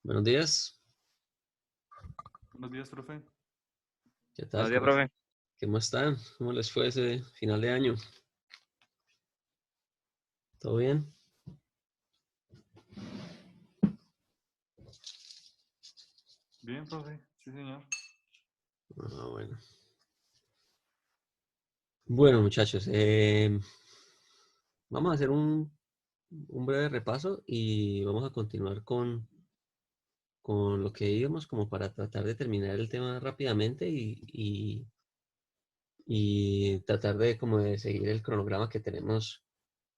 Buenos días. Buenos días, profe. ¿Qué tal? Buenos días, profe. ¿Cómo están? ¿Cómo les fue ese final de año? ¿Todo bien? Bien, profe. Sí, señor. Bueno. Bueno, muchachos, vamos a hacer un breve repaso y vamos a continuar con lo que íbamos como para tratar de terminar el tema rápidamente y tratar de como de seguir el cronograma que tenemos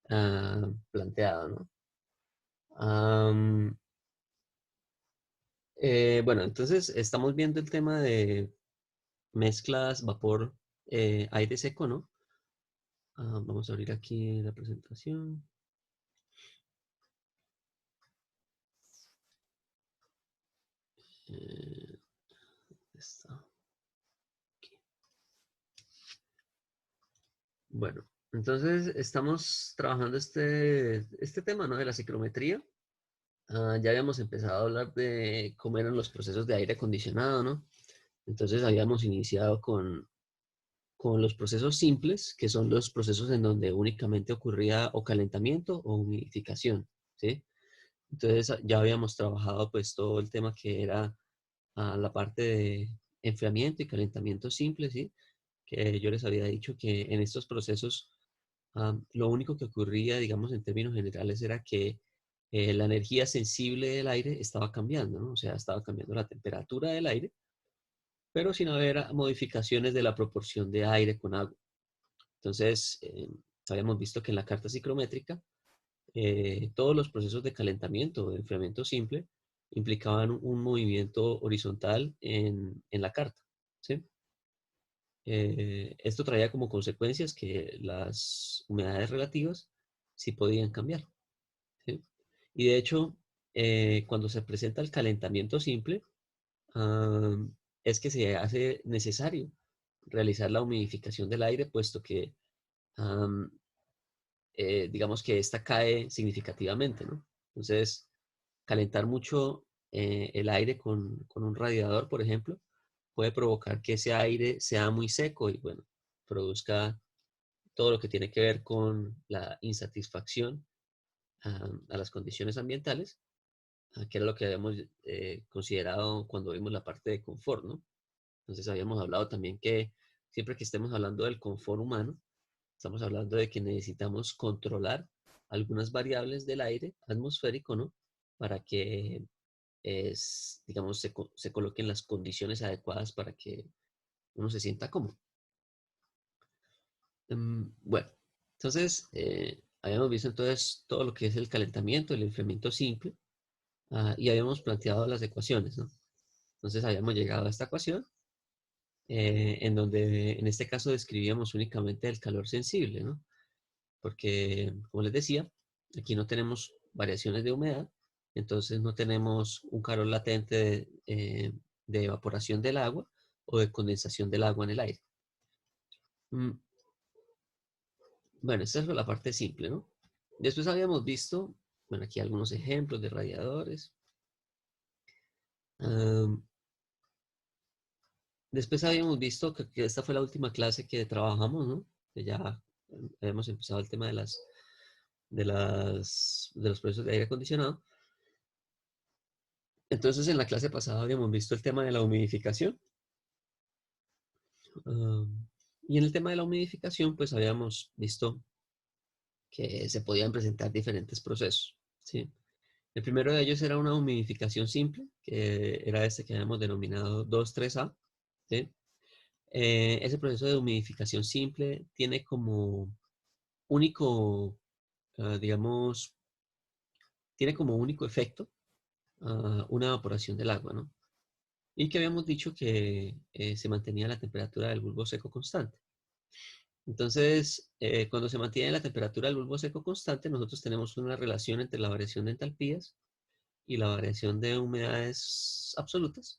planteado, ¿no? Am, bueno, entonces estamos viendo el tema de mezclas vapor aire seco, ¿no? Vamos a abrir aquí la presentación. ¿Dónde está? Aquí. Bueno, entonces estamos trabajando este tema, ¿no? De la ciclometría. Ya habíamos empezado a hablar de cómo eran los procesos de aire acondicionado, ¿no? Entonces habíamos iniciado con los procesos simples, que son los procesos en donde únicamente ocurría o calentamiento o humidificación, ¿sí? Entonces ya habíamos trabajado pues todo el tema que era la parte de enfriamiento y calentamiento simple, ¿sí? Que yo les había dicho que en estos procesos lo único que ocurría, digamos, en términos generales era que la energía sensible del aire estaba cambiando, ¿no? O sea, estaba cambiando la temperatura del aire, pero sin haber modificaciones de la proporción de aire con agua. Entonces, habíamos visto que en la carta psicométrica todos los procesos de calentamiento o de enfriamiento simple implicaban un movimiento horizontal en la carta, ¿sí? Esto traía como consecuencias que las humedades relativas sí podían cambiar, ¿sí? Y de hecho, cuando se presenta el calentamiento simple, es que se hace necesario realizar la humidificación del aire, puesto que am, digamos que esta cae significativamente, ¿no? Entonces, calentar mucho el aire con un radiador, por ejemplo, puede provocar que ese aire sea muy seco y, bueno, produzca todo lo que tiene que ver con la insatisfacción a las condiciones ambientales, que era lo que habíamos considerado cuando vimos la parte de confort, ¿no? Entonces habíamos hablado también que siempre que estemos hablando del confort humano, estamos hablando de que necesitamos controlar algunas variables del aire atmosférico, ¿no? Para que, digamos, se coloquen las condiciones adecuadas para que uno se sienta cómodo. Bueno, entonces, habíamos visto entonces todo lo que es el calentamiento, el enfriamiento simple, y habíamos planteado las ecuaciones, ¿no? Entonces habíamos llegado a esta ecuación, en donde en este caso describíamos únicamente el calor sensible, ¿no? Porque, como les decía, aquí no tenemos variaciones de humedad, entonces no tenemos un calor latente de evaporación del agua o de condensación del agua en el aire. Mm, Bueno, esta es la parte simple, ¿no? Después habíamos visto, bueno, aquí algunos ejemplos de radiadores. Am, Después habíamos visto que esta fue la última clase que trabajamos, ¿no? Que ya habíamos empezado el tema de los procesos de aire acondicionado. Entonces, en la clase pasada habíamos visto el tema de la humidificación. Y en el tema de la humidificación, pues habíamos visto que se podían presentar diferentes procesos, ¿sí? El primero de ellos era una humidificación simple, que era este que habíamos denominado 2,3-A, ¿sí? Ese proceso de humidificación simple tiene como único, digamos, tiene como único efecto una evaporación del agua, ¿no? Y que habíamos dicho que se mantenía la temperatura del bulbo seco constante. Entonces, cuando se mantiene la temperatura del bulbo seco constante, nosotros tenemos una relación entre la variación de entalpías y la variación de humedades absolutas,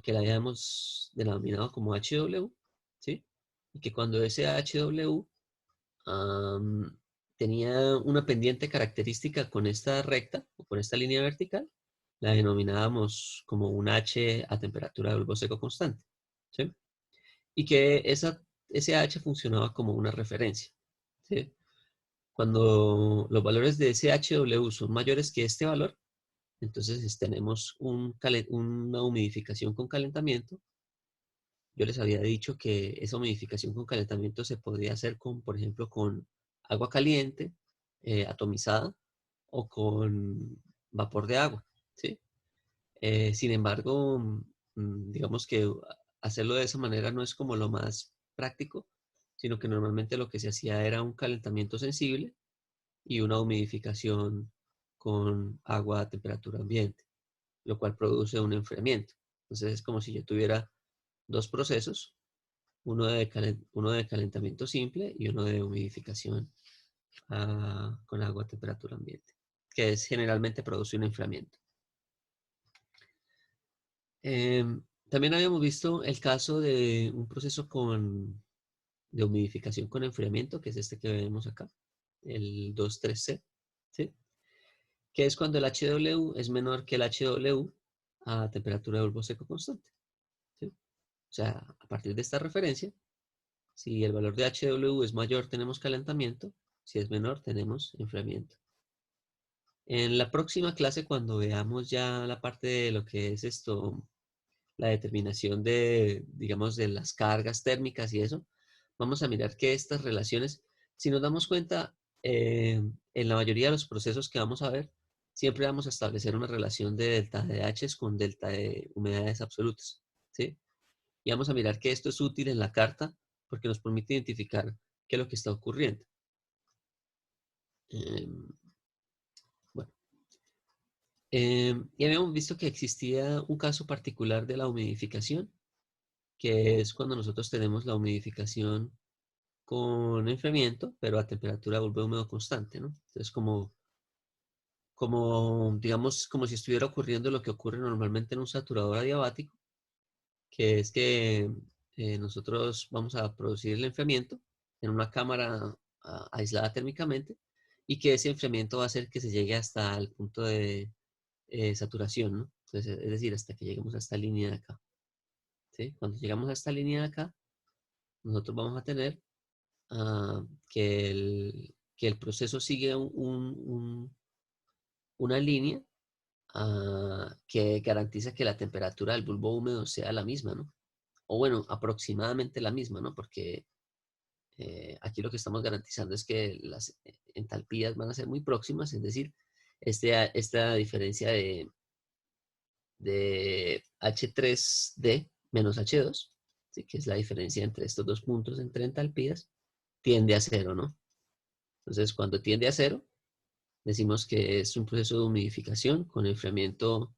que la habíamos denominado como HW, ¿sí? Y que cuando ese HW tenía una pendiente característica con esta recta o con esta línea vertical, la denominábamos como un H a temperatura de bulbo seco constante, ¿sí? Y que ese H funcionaba como una referencia, ¿sí? Cuando los valores de ese HW son mayores que este valor, entonces tenemos una humidificación con calentamiento. Yo les había dicho que esa humidificación con calentamiento se podría hacer con, por ejemplo, con agua caliente, atomizada, o con vapor de agua, ¿sí? Sin embargo, digamos que hacerlo de esa manera no es como lo más práctico, sino que normalmente lo que se hacía era un calentamiento sensible y una humidificación con agua a temperatura ambiente, lo cual produce un enfriamiento. Entonces es como si yo tuviera dos procesos, uno de calentamiento simple y uno de humidificación con agua a temperatura ambiente, que generalmente produce un enfriamiento. También habíamos visto el caso de un proceso de humidificación con enfriamiento, que es este que vemos acá, el 23C, ¿sí? Que es cuando el HW es menor que el HW a temperatura de bulbo seco constante, ¿sí? O sea, a partir de esta referencia, si el valor de HW es mayor, tenemos calentamiento, si es menor, tenemos enfriamiento. En la próxima clase, cuando veamos ya la parte de lo que es esto, la determinación de, digamos, de las cargas térmicas y eso, vamos a mirar que estas relaciones, si nos damos cuenta, en la mayoría de los procesos que vamos a ver, siempre vamos a establecer una relación de delta de H con delta de humedades absolutas, ¿sí? Y vamos a mirar que esto es útil en la carta porque nos permite identificar qué es lo que está ocurriendo. Bueno, y habíamos visto que existía un caso particular de la humidificación, que es cuando nosotros tenemos la humidificación con enfriamiento, pero a temperatura bulbo húmedo constante, ¿no? Entonces, digamos, como si estuviera ocurriendo lo que ocurre normalmente en un saturador adiabático, que es que nosotros vamos a producir el enfriamiento en una cámara aislada térmicamente y que ese enfriamiento va a hacer que se llegue hasta el punto de saturación, ¿no? Entonces, es decir, hasta que lleguemos a esta línea de acá, ¿sí? Cuando llegamos a esta línea de acá, nosotros vamos a tener que el proceso sigue una línea que garantiza que la temperatura del bulbo húmedo sea la misma, ¿no? O bueno, aproximadamente la misma, ¿no? Porque aquí lo que estamos garantizando es que las entalpías van a ser muy próximas, es decir, esta diferencia de H3D menos H2, ¿sí? Que es la diferencia entre estos dos puntos entre entalpías, tiende a cero, ¿no? Entonces, cuando tiende a cero, decimos que es un proceso de humidificación con enfriamiento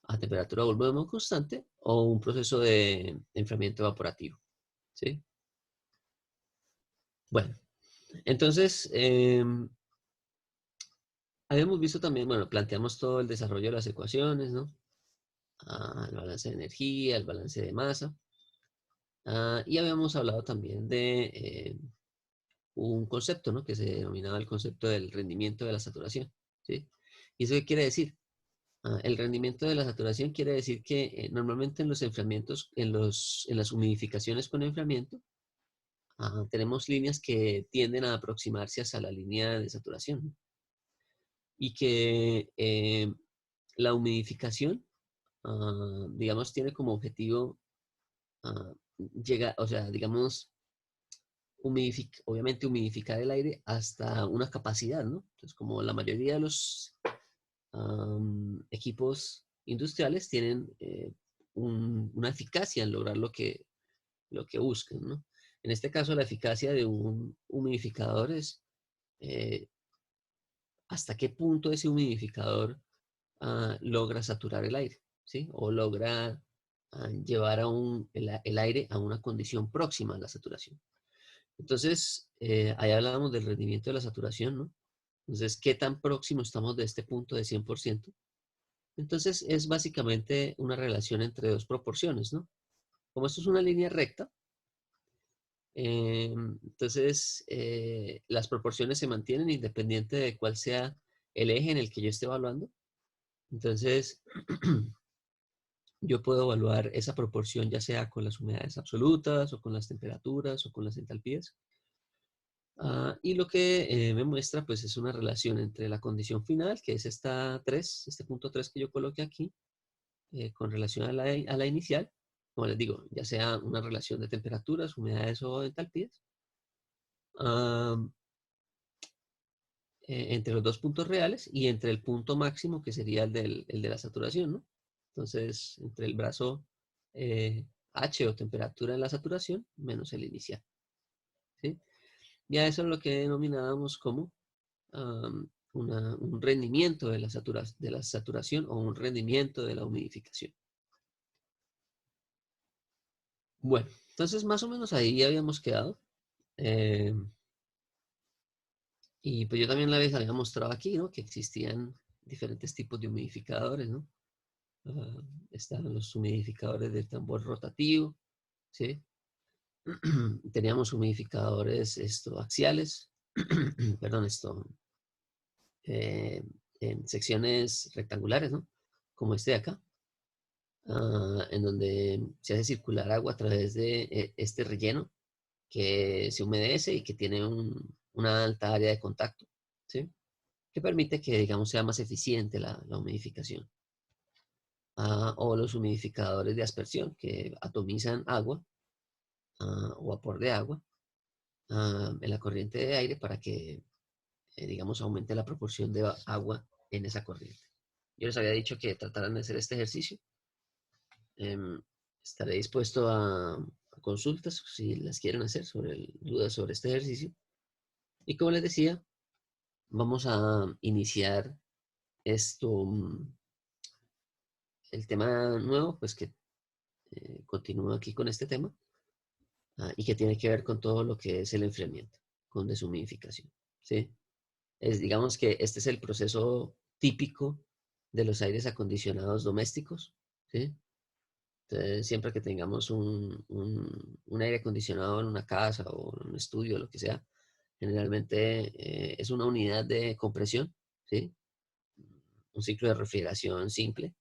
a temperatura bulbo constante o un proceso de enfriamiento evaporativo, ¿sí? Bueno, entonces, habíamos visto también, bueno, planteamos todo el desarrollo de las ecuaciones, ¿no? El balance de energía, el balance de masa. Y habíamos hablado también de un concepto, ¿no? Que se denominaba el concepto del rendimiento de la saturación, ¿sí? ¿Y eso qué quiere decir? El rendimiento de la saturación quiere decir que normalmente en los enfriamientos, en las humidificaciones con enfriamiento, tenemos líneas que tienden a aproximarse hacia la línea de saturación, ¿no? Y que la humidificación, digamos, tiene como objetivo llegar, o sea, digamos, obviamente humidificar el aire hasta una capacidad, ¿no? Entonces, como la mayoría de los equipos industriales tienen una eficacia en lograr lo que buscan, ¿no? En este caso, la eficacia de un humidificador es eh, hasta qué punto ese humidificador logra saturar el aire, ¿sí? O logra llevar el aire a una condición próxima a la saturación. Entonces, ahí hablábamos del rendimiento de la saturación, ¿no? Entonces, ¿qué tan próximo estamos de este punto de 100%? Entonces, es básicamente una relación entre dos proporciones, ¿no? Como esto es una línea recta, Entonces, las proporciones se mantienen independiente de cuál sea el eje en el que yo esté evaluando. Entonces, yo puedo evaluar esa proporción ya sea con las humedades absolutas o con las temperaturas o con las entalpías. Y lo que me muestra pues es una relación entre la condición final, que es esta 3, este punto 3 que yo coloqué aquí, con relación a la inicial, como les digo, ya sea una relación de temperaturas, humedades o entalpías, entre los dos puntos reales y entre el punto máximo que sería el de la saturación, ¿no? Entonces, entre el brazo H o temperatura en la saturación menos el inicial, ¿sí? Ya eso es lo que denominábamos como un rendimiento de de la saturación o un rendimiento de la humidificación. Bueno, entonces más o menos ahí ya habíamos quedado. Eh, y pues yo también les había mostrado aquí, ¿no? Que existían diferentes tipos de humidificadores, ¿no? Estaban los humidificadores del tambor rotativo, ¿sí? Teníamos humidificadores axiales, perdón, eh, en secciones rectangulares, ¿no? Como este de acá, en donde se hace circular agua a través de este relleno que se humedece y que tiene una alta área de contacto, ¿sí? Que permite que, digamos, sea más eficiente la humidificación. O los humidificadores de aspersión que atomizan agua o vapor de agua en la corriente de aire para que, digamos, aumente la proporción de agua en esa corriente. Yo les había dicho que trataran de hacer este ejercicio. Em, Estaré dispuesto a consultas si las quieren hacer, dudas sobre este ejercicio. Y como les decía, vamos a iniciar esto, el tema nuevo, pues que continúa aquí con este tema y que tiene que ver con todo lo que es el enfriamiento, con deshumidificación, ¿sí? Digamos que este es el proceso típico de los aires acondicionados domésticos, ¿sí? Entonces, siempre que tengamos un aire acondicionado en una casa o en un estudio, lo que sea, generalmente es una unidad de compresión, ¿sí? Un ciclo de refrigeración simple,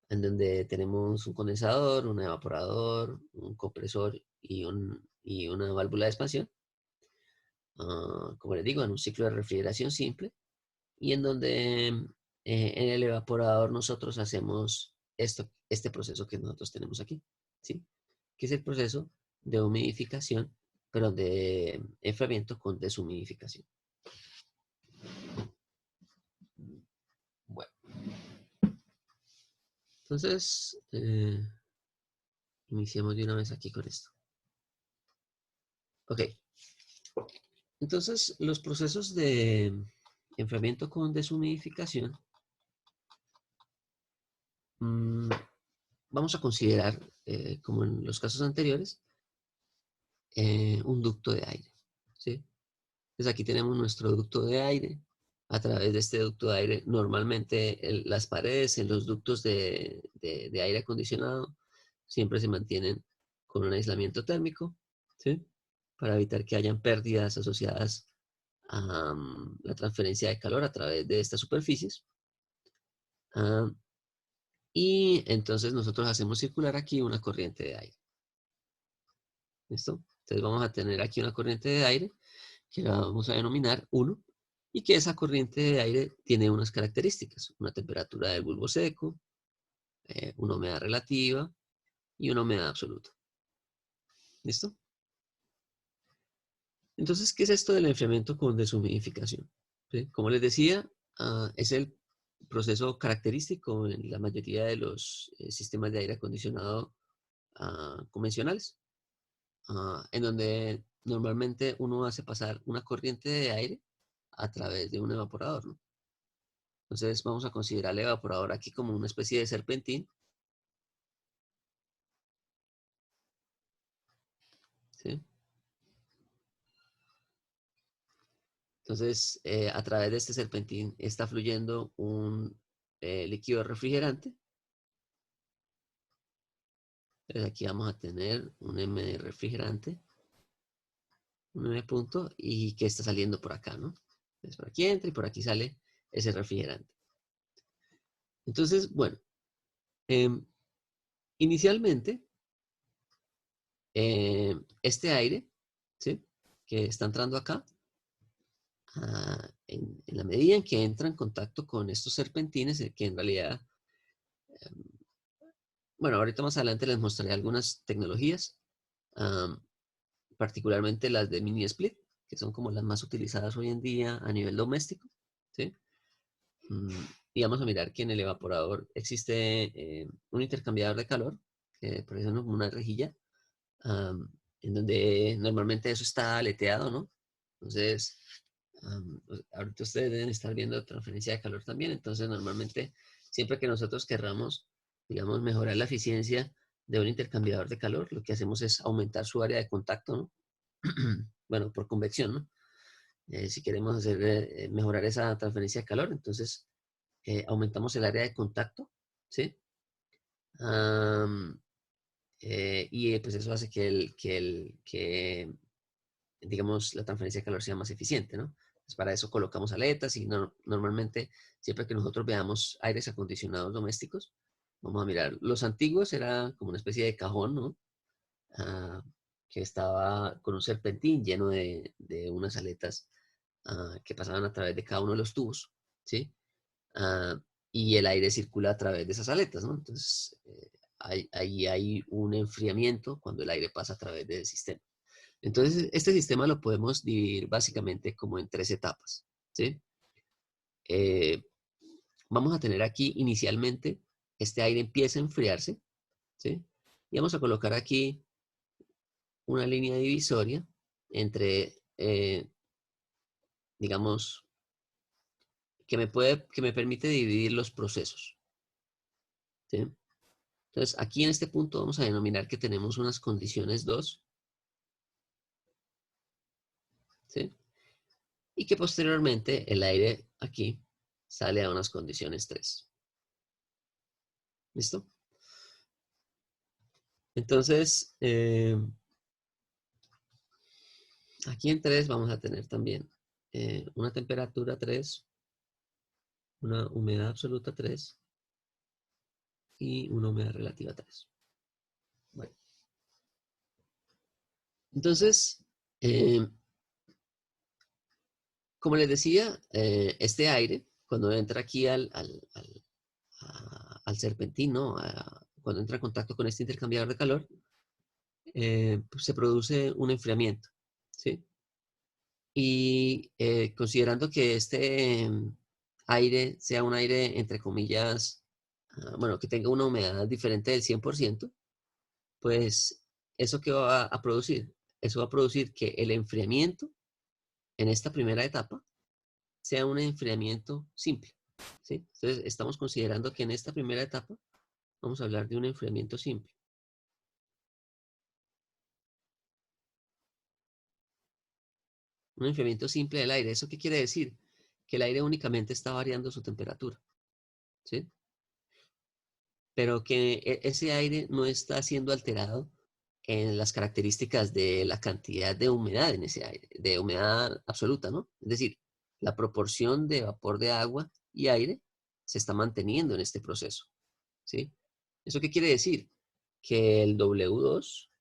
en donde tenemos un condensador, un evaporador, un compresor y una válvula de expansión, como les digo, en un ciclo de refrigeración simple, y en donde en el evaporador nosotros hacemos este proceso que nosotros tenemos aquí, ¿sí? Que es el proceso de humidificación, pero de enfriamiento con deshumidificación. Bueno, entonces iniciamos de una vez aquí con esto. Ok, entonces los procesos de enfriamiento con deshumidificación, mmm, vamos a considerar, como en los casos anteriores, un ducto de aire, ¿sí? Entonces aquí tenemos nuestro ducto de aire. A través de este ducto de aire, normalmente las paredes en los ductos de aire acondicionado siempre se mantienen con un aislamiento térmico, ¿sí? Para evitar que hayan pérdidas asociadas a la transferencia de calor a través de estas superficies. Y entonces nosotros hacemos circular aquí una corriente de aire. ¿Listo? Entonces vamos a tener aquí una corriente de aire que la vamos a denominar 1 y que esa corriente de aire tiene unas características, una temperatura del bulbo seco, una humedad relativa y una humedad absoluta. ¿Listo? Entonces, ¿qué es esto del enfriamiento con deshumidificación? ¿Sí? Como les decía, es el proceso característico en la mayoría de los sistemas de aire acondicionado convencionales, en donde normalmente uno hace pasar una corriente de aire a través de un evaporador, ¿no? Entonces vamos a considerar el evaporador aquí como una especie de serpentín, ¿sí? Entonces, a través de este serpentín está fluyendo un líquido refrigerante. Entonces aquí vamos a tener un M de refrigerante un M punto, y que está saliendo por acá, ¿no? Entonces por aquí entra y por aquí sale ese refrigerante. Entonces, bueno, inicialmente, este aire, ¿sí?, que está entrando acá, en la medida en que entra en contacto con estos serpentines, que en realidad, em, bueno, ahorita más adelante les mostraré algunas tecnologías, particularmente las de mini split, que son como las más utilizadas hoy en día a nivel doméstico, ¿sí? Mm, y vamos a mirar que en el evaporador existe un intercambiador de calor, que parece como una rejilla, en donde normalmente eso está aleteado, ¿no? Entonces, pues, ahorita ustedes deben estar viendo transferencia de calor también, entonces normalmente siempre que nosotros querramos, digamos, mejorar la eficiencia de un intercambiador de calor, lo que hacemos es aumentar su área de contacto, ¿no? Bueno, por convección, ¿no? Si queremos hacer, mejorar esa transferencia de calor, entonces aumentamos el área de contacto, ¿sí? Am, pues eso hace que digamos, la transferencia de calor sea más eficiente, ¿no? Pues para eso colocamos aletas y normalmente siempre que nosotros veamos aires acondicionados domésticos, vamos a mirar. Los antiguos era como una especie de cajón, ¿no? Ah, que estaba con un serpentín lleno de unas aletas que pasaban a través de cada uno de los tubos, ¿sí? Ah, y el aire circula a través de esas aletas, ¿no? Entonces, ahí hay un enfriamiento cuando el aire pasa a través del sistema. Entonces, este sistema lo podemos dividir básicamente como en tres etapas, ¿sí? Eh, Vamos a tener aquí inicialmente, este aire empieza a enfriarse, ¿sí? Y vamos a colocar aquí una línea divisoria entre, digamos, que me permite dividir los procesos, ¿sí? Entonces, aquí en este punto vamos a denominar que tenemos unas condiciones 2, ¿sí? Y que posteriormente el aire aquí sale a unas condiciones 3. ¿Listo? Entonces, aquí en 3 vamos a tener también una temperatura 3, una humedad absoluta 3 y una humedad relativa 3. Bueno, entonces, eh, como les decía, este aire, cuando entra aquí al serpentín, ¿no? Cuando entra en contacto con este intercambiador de calor, pues se produce un enfriamiento, ¿sí? Y considerando que este aire sea un aire, entre comillas, bueno, que tenga una humedad diferente del 100%, pues ¿eso qué va a producir? Eso va a producir que el enfriamiento en esta primera etapa sea un enfriamiento simple, ¿sí? Entonces, estamos considerando que en esta primera etapa vamos a hablar de un enfriamiento simple. Un enfriamiento simple del aire. ¿Eso qué quiere decir? Que el aire únicamente está variando su temperatura, ¿sí? Pero que ese aire no está siendo alterado en las características de la cantidad de humedad en ese aire, de humedad absoluta, ¿no? Es decir, la proporción de vapor de agua y aire se está manteniendo en este proceso, ¿sí? ¿Eso qué quiere decir? Que el W2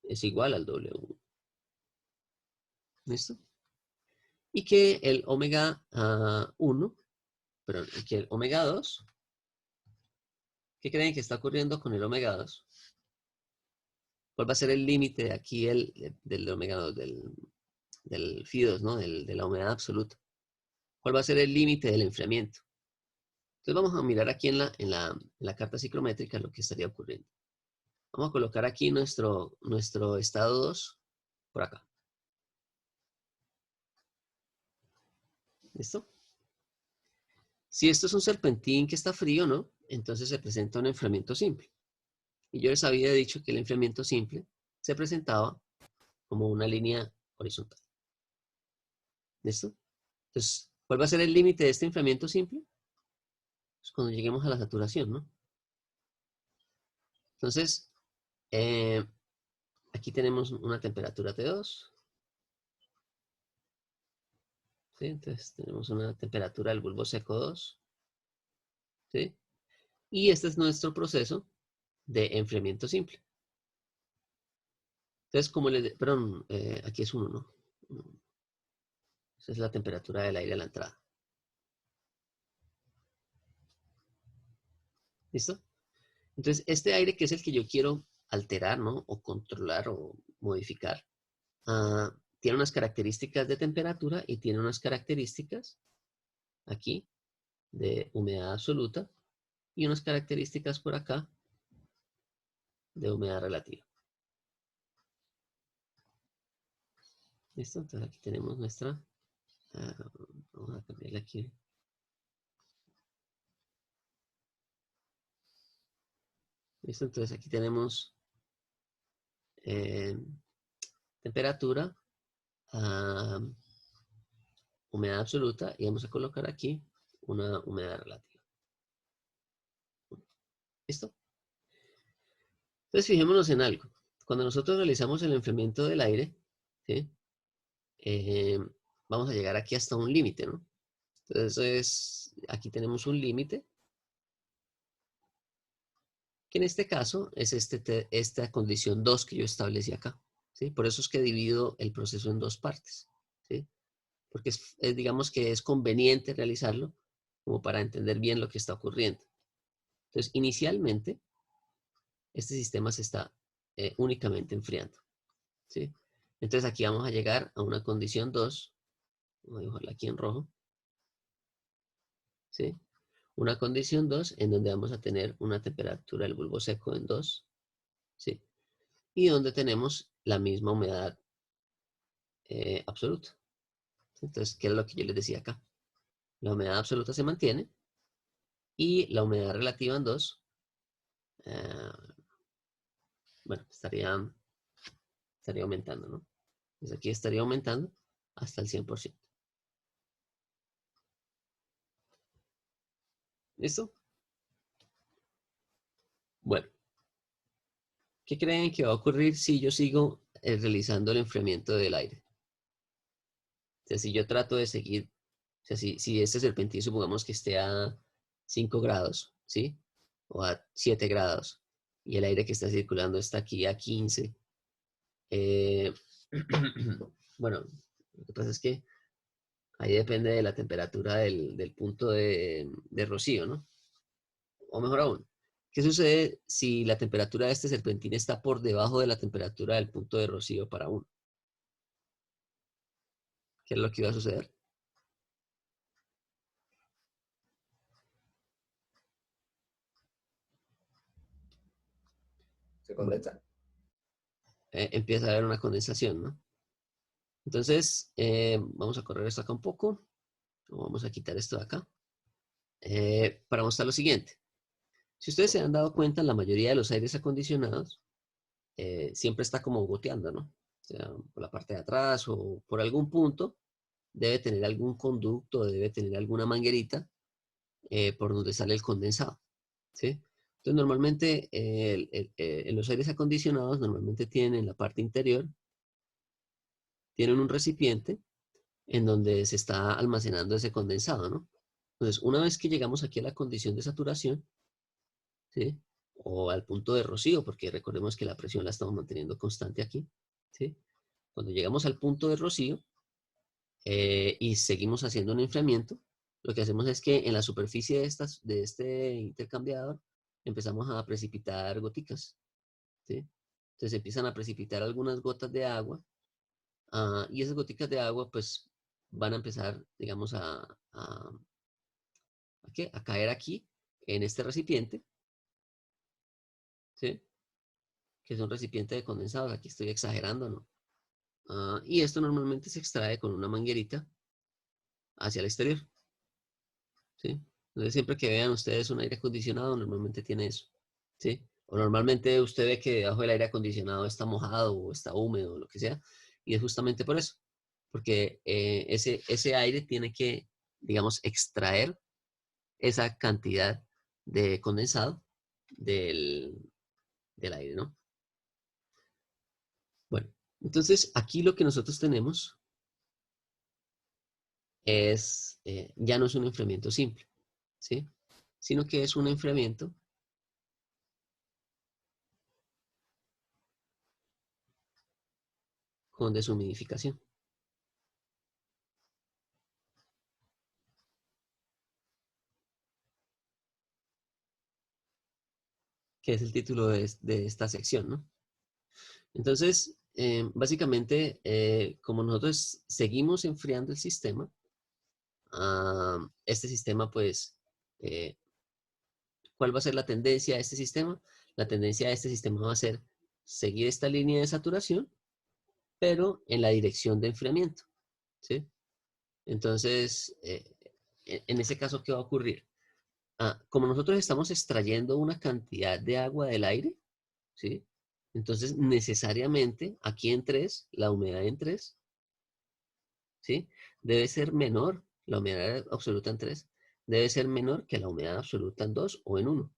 es igual al W1, ¿listo? Y que el omega 1, perdón, que el omega 2, ¿qué creen que está ocurriendo con el omega 2? ¿Cuál va a ser el límite de aquí del omega 2, del FI2, ¿no? De la humedad absoluta? ¿Cuál va a ser el límite del enfriamiento? Entonces vamos a mirar aquí en la carta ciclométrica lo que estaría ocurriendo. Vamos a colocar aquí nuestro estado 2 por acá. ¿Listo? Si esto es un serpentín que está frío, ¿no? Entonces se presenta un enfriamiento simple. Y yo les había dicho que el enfriamiento simple se presentaba como una línea horizontal. ¿Listo? Entonces, ¿cuál va a ser el límite de este enfriamiento simple? Pues cuando lleguemos a la saturación, ¿no? Entonces, aquí tenemos una temperatura T2, ¿sí? Entonces tenemos una temperatura del bulbo seco 2, ¿sí? Y este es nuestro proceso de enfriamiento simple. Entonces, como les... Perdón, aquí es 1, ¿no? Esa es la temperatura del aire a la entrada. ¿Listo? Entonces, este aire que es el que yo quiero alterar, ¿no? O controlar o modificar, tiene unas características de temperatura y tiene unas características aquí de humedad absoluta y unas características por acá de humedad relativa. ¿Listo? Entonces aquí tenemos nuestra... vamos a cambiarle aquí. ¿Listo? Entonces aquí tenemos temperatura, humedad absoluta y vamos a colocar aquí una humedad relativa. ¿Listo? Entonces fijémonos en algo. Cuando nosotros realizamos el enfriamiento del aire, ¿sí? Vamos a llegar aquí hasta un límite, ¿no? Entonces aquí tenemos un límite, que en este caso es esta condición 2 que yo establecí acá, ¿sí? Por eso es que divido el proceso en dos partes, ¿sí? Porque digamos que es conveniente realizarlo como para entender bien lo que está ocurriendo. Entonces, inicialmente, este sistema se está únicamente enfriando, ¿sí? Entonces aquí vamos a llegar a una condición 2, voy a dibujarla aquí en rojo, ¿sí? Una condición 2 en donde vamos a tener una temperatura del bulbo seco en 2, ¿sí? Y donde tenemos la misma humedad absoluta. Entonces, ¿qué es lo que yo les decía acá? La humedad absoluta se mantiene y la humedad relativa en 2, bueno, estaría aumentando, ¿no? Entonces aquí estaría aumentando hasta el 100%. ¿Listo? Bueno, ¿qué creen que va a ocurrir si yo sigo realizando el enfriamiento del aire? O sea, si yo trato de seguir, o sea, si este serpentín supongamos que esté a 5 grados, ¿sí? O a 7 grados, y el aire que está circulando está aquí a 15. eh, bueno, lo que pasa es que ahí depende de la temperatura del punto de rocío, ¿no? O mejor aún, ¿qué sucede si la temperatura de este serpentín está por debajo de la temperatura del punto de rocío para uno? ¿Qué es lo que iba a suceder? Se condensa. Empieza a haber una condensación, ¿no? Entonces, vamos a correr esto acá un poco. O vamos a quitar esto de acá. Para mostrar lo siguiente. Si ustedes se han dado cuenta, la mayoría de los aires acondicionados siempre está como goteando, ¿no? O sea, por la parte de atrás o por algún punto debe tener algún conducto, debe tener alguna manguerita por donde sale el condensado, ¿sí? Entonces, normalmente en los aires acondicionados, normalmente tienen en la parte interior, tienen un recipiente en donde se está almacenando ese condensado, ¿no? Entonces, una vez que llegamos aquí a la condición de saturación, ¿sí? O al punto de rocío, porque recordemos que la presión la estamos manteniendo constante aquí, ¿sí? Cuando llegamos al punto de rocío y seguimos haciendo un enfriamiento, lo que hacemos es que en la superficie de este intercambiador empezamos a precipitar goticas, ¿sí? Entonces empiezan a precipitar algunas gotas de agua y esas goticas de agua pues van a empezar, digamos, a caer aquí en este recipiente, ¿sí? Que es un recipiente de condensados. Aquí estoy exagerando, ¿no? Y esto normalmente se extrae con una manguerita hacia el exterior, ¿sí? Entonces siempre que vean ustedes un aire acondicionado, normalmente tiene eso, ¿sí? O normalmente usted ve que debajo del aire acondicionado está mojado o está húmedo o lo que sea, y es justamente por eso, porque ese aire tiene que, digamos, extraer esa cantidad de condensado del, del aire, ¿no? Bueno, entonces aquí lo que nosotros tenemos ya no es un enfriamiento simple, ¿sí? Sino que es un enfriamiento con deshumidificación, que es el título de esta sección, ¿no? Entonces, básicamente, como nosotros seguimos enfriando el sistema, este sistema, pues, ¿cuál va a ser la tendencia a este sistema? La tendencia a este sistema va a ser seguir esta línea de saturación, pero en la dirección de enfriamiento, ¿sí? Entonces, en ese caso, ¿qué va a ocurrir? Como nosotros estamos extrayendo una cantidad de agua del aire, ¿sí? Entonces, necesariamente, aquí en 3, la humedad en 3, ¿sí? Debe ser menor, la humedad absoluta en 3, debe ser menor que la humedad absoluta en 2 o en 1,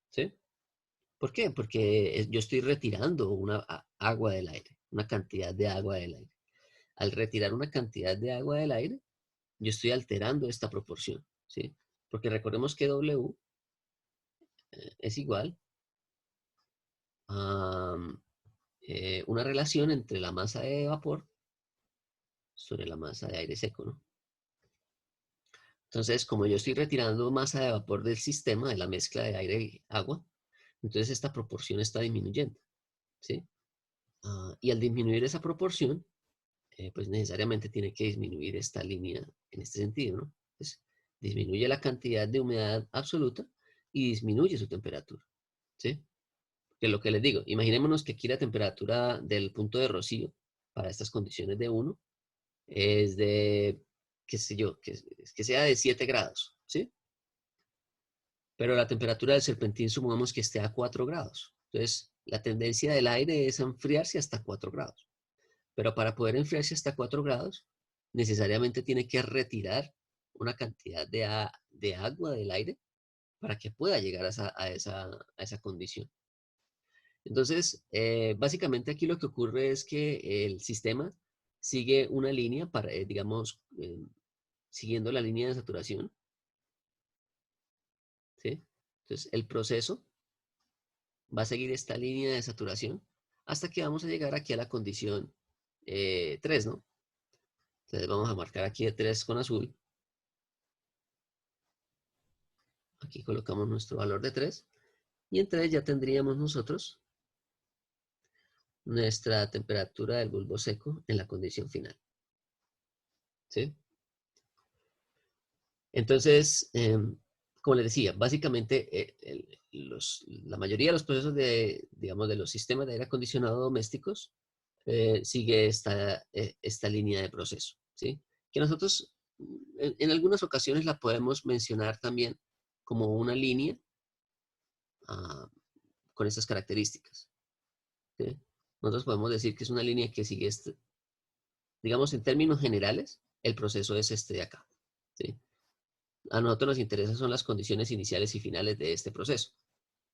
¿sí? ¿Por qué? Porque yo estoy retirando agua del aire, una cantidad de agua del aire. Al retirar una cantidad de agua del aire, yo estoy alterando esta proporción, ¿sí? Porque recordemos que W es igual a una relación entre la masa de vapor sobre la masa de aire seco, ¿no? Entonces, como yo estoy retirando masa de vapor del sistema, de la mezcla de aire y agua, entonces esta proporción está disminuyendo, ¿sí? Y al disminuir esa proporción, pues necesariamente tiene que disminuir esta línea en este sentido, ¿no? Entonces, disminuye la cantidad de humedad absoluta y disminuye su temperatura, ¿sí? Que lo que les digo, imaginémonos que aquí la temperatura del punto de rocío para estas condiciones de 1 es de, qué sé yo, que sea de 7 grados, ¿sí? Pero la temperatura del serpentín supongamos que esté a 4 grados. Entonces, la tendencia del aire es a enfriarse hasta 4 grados. Pero para poder enfriarse hasta 4 grados, necesariamente tiene que retirar una cantidad de agua del aire para que pueda llegar a esa condición. Entonces, básicamente aquí lo que ocurre es que el sistema sigue una línea para, digamos, siguiendo la línea de saturación, ¿sí? Entonces, el proceso va a seguir esta línea de saturación hasta que vamos a llegar aquí a la condición 3, ¿no? Entonces vamos a marcar aquí 3 con azul. Aquí colocamos nuestro valor de 3. Y en 3 ya tendríamos nosotros nuestra temperatura del bulbo seco en la condición final, ¿sí? Entonces, como les decía, básicamente la mayoría de los procesos digamos, de los sistemas de aire acondicionado domésticos sigue esta línea de proceso, ¿sí? Que nosotros en algunas ocasiones la podemos mencionar también como una línea ah, con estas características, ¿sí? Nosotros podemos decir que es una línea que sigue, digamos, en términos generales, el proceso es este de acá, ¿sí? A nosotros nos interesan son las condiciones iniciales y finales de este proceso.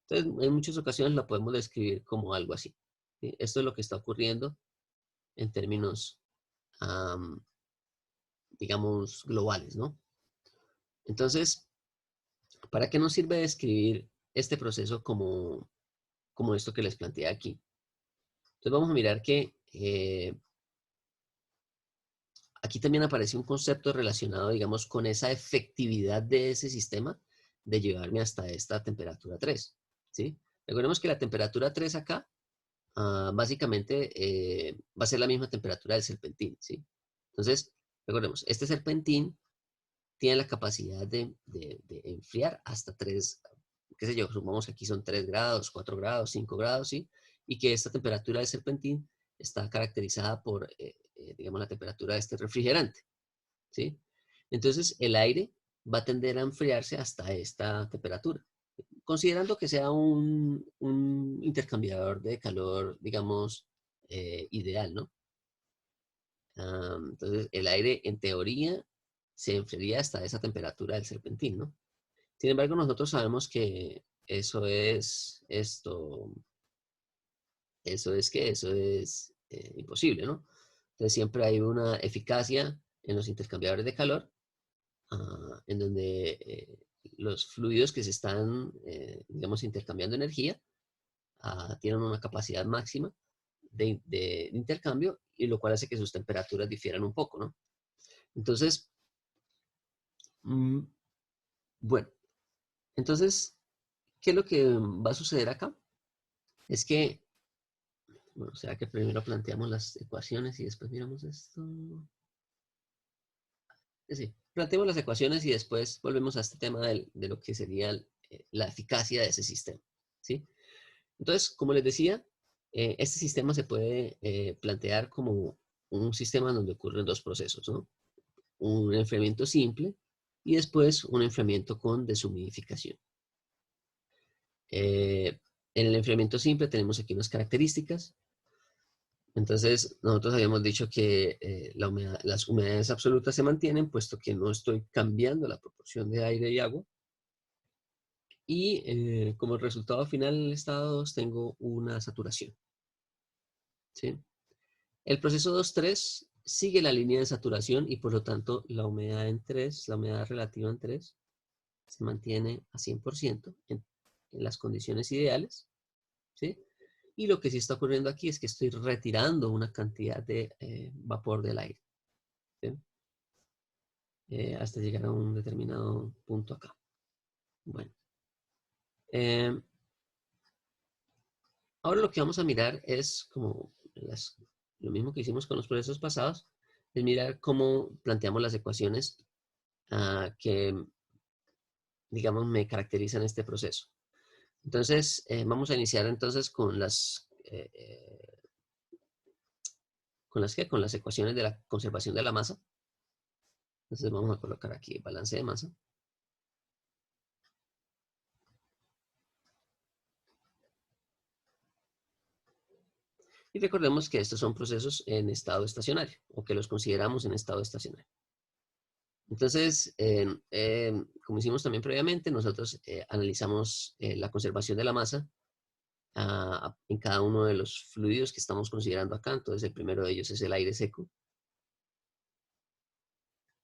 Entonces, en muchas ocasiones lo podemos describir como algo así, ¿sí? Esto es lo que está ocurriendo en términos, digamos, globales, ¿no? Entonces, ¿para qué nos sirve describir este proceso como esto que les planteé aquí? Entonces vamos a mirar que aquí también aparece un concepto relacionado, digamos, con esa efectividad de ese sistema de llevarme hasta esta temperatura 3, ¿sí? Recordemos que la temperatura 3 acá, básicamente, va a ser la misma temperatura del serpentín, ¿sí? Entonces, recordemos, este serpentín tiene la capacidad de enfriar hasta 3, qué sé yo, supongamos que aquí son 3 grados, 4 grados, 5 grados, ¿sí? Y que esta temperatura del serpentín está caracterizada por, digamos, la temperatura de este refrigerante, ¿sí? Entonces, el aire va a tender a enfriarse hasta esta temperatura, considerando que sea un intercambiador de calor, digamos, ideal, ¿no? Entonces, el aire, en teoría, se enfriaría hasta esa temperatura del serpentín, ¿no? Sin embargo, nosotros sabemos que eso es imposible, ¿no? Entonces siempre hay una eficacia en los intercambiadores de calor, en donde los fluidos que se están, digamos, intercambiando energía, tienen una capacidad máxima de intercambio, y lo cual hace que sus temperaturas difieran un poco, ¿no? Entonces, bueno, entonces, ¿qué es lo que va a suceder acá? Es que, bueno, será que primero planteamos las ecuaciones y después miramos esto. Sí, planteemos las ecuaciones y después volvemos a este tema de lo que sería la eficacia de ese sistema, ¿sí? Entonces, como les decía, este sistema se puede plantear como un sistema donde ocurren dos procesos, ¿no? Un enfriamiento simple y después un enfriamiento con deshumidificación. En el enfriamiento simple tenemos aquí unas características. Entonces, nosotros habíamos dicho que las humedades absolutas se mantienen, puesto que no estoy cambiando la proporción de aire y agua. Y como resultado final en el estado 2 tengo una saturación, ¿sí? El proceso 2.3 sigue la línea de saturación y por lo tanto la humedad en 3, la humedad relativa en 3, se mantiene a 100% en las condiciones ideales, ¿sí? Y lo que sí está ocurriendo aquí es que estoy retirando una cantidad de vapor del aire, ¿sí? Hasta llegar a un determinado punto acá. Bueno. Ahora lo que vamos a mirar es como lo mismo que hicimos con los procesos pasados, es mirar cómo planteamos las ecuaciones que, digamos, me caracterizan este proceso. Entonces, vamos a iniciar entonces con con las ecuaciones de la conservación de la masa. Entonces vamos a colocar aquí balance de masa. Y recordemos que estos son procesos en estado estacionario, o que los consideramos en estado estacionario. Entonces, como hicimos también previamente, nosotros analizamos la conservación de la masa en cada uno de los fluidos que estamos considerando acá. Entonces, el primero de ellos es el aire seco,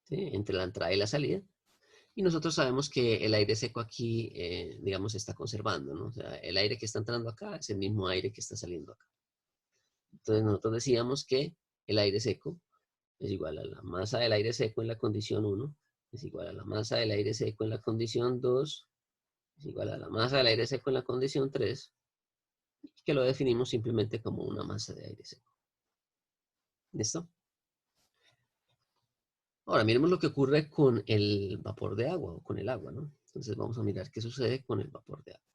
¿sí? Entre la entrada y la salida. Y nosotros sabemos que el aire seco aquí, digamos, se está conservando, ¿no? O sea, el aire que está entrando acá es el mismo aire que está saliendo acá. Entonces, nosotros decíamos que el aire seco es igual a la masa del aire seco en la condición 1, es igual a la masa del aire seco en la condición 2, es igual a la masa del aire seco en la condición 3, que lo definimos simplemente como una masa de aire seco. ¿Listo? Ahora, miremos lo que ocurre con el vapor de agua o con el agua, ¿no? Entonces vamos a mirar qué sucede con el vapor de agua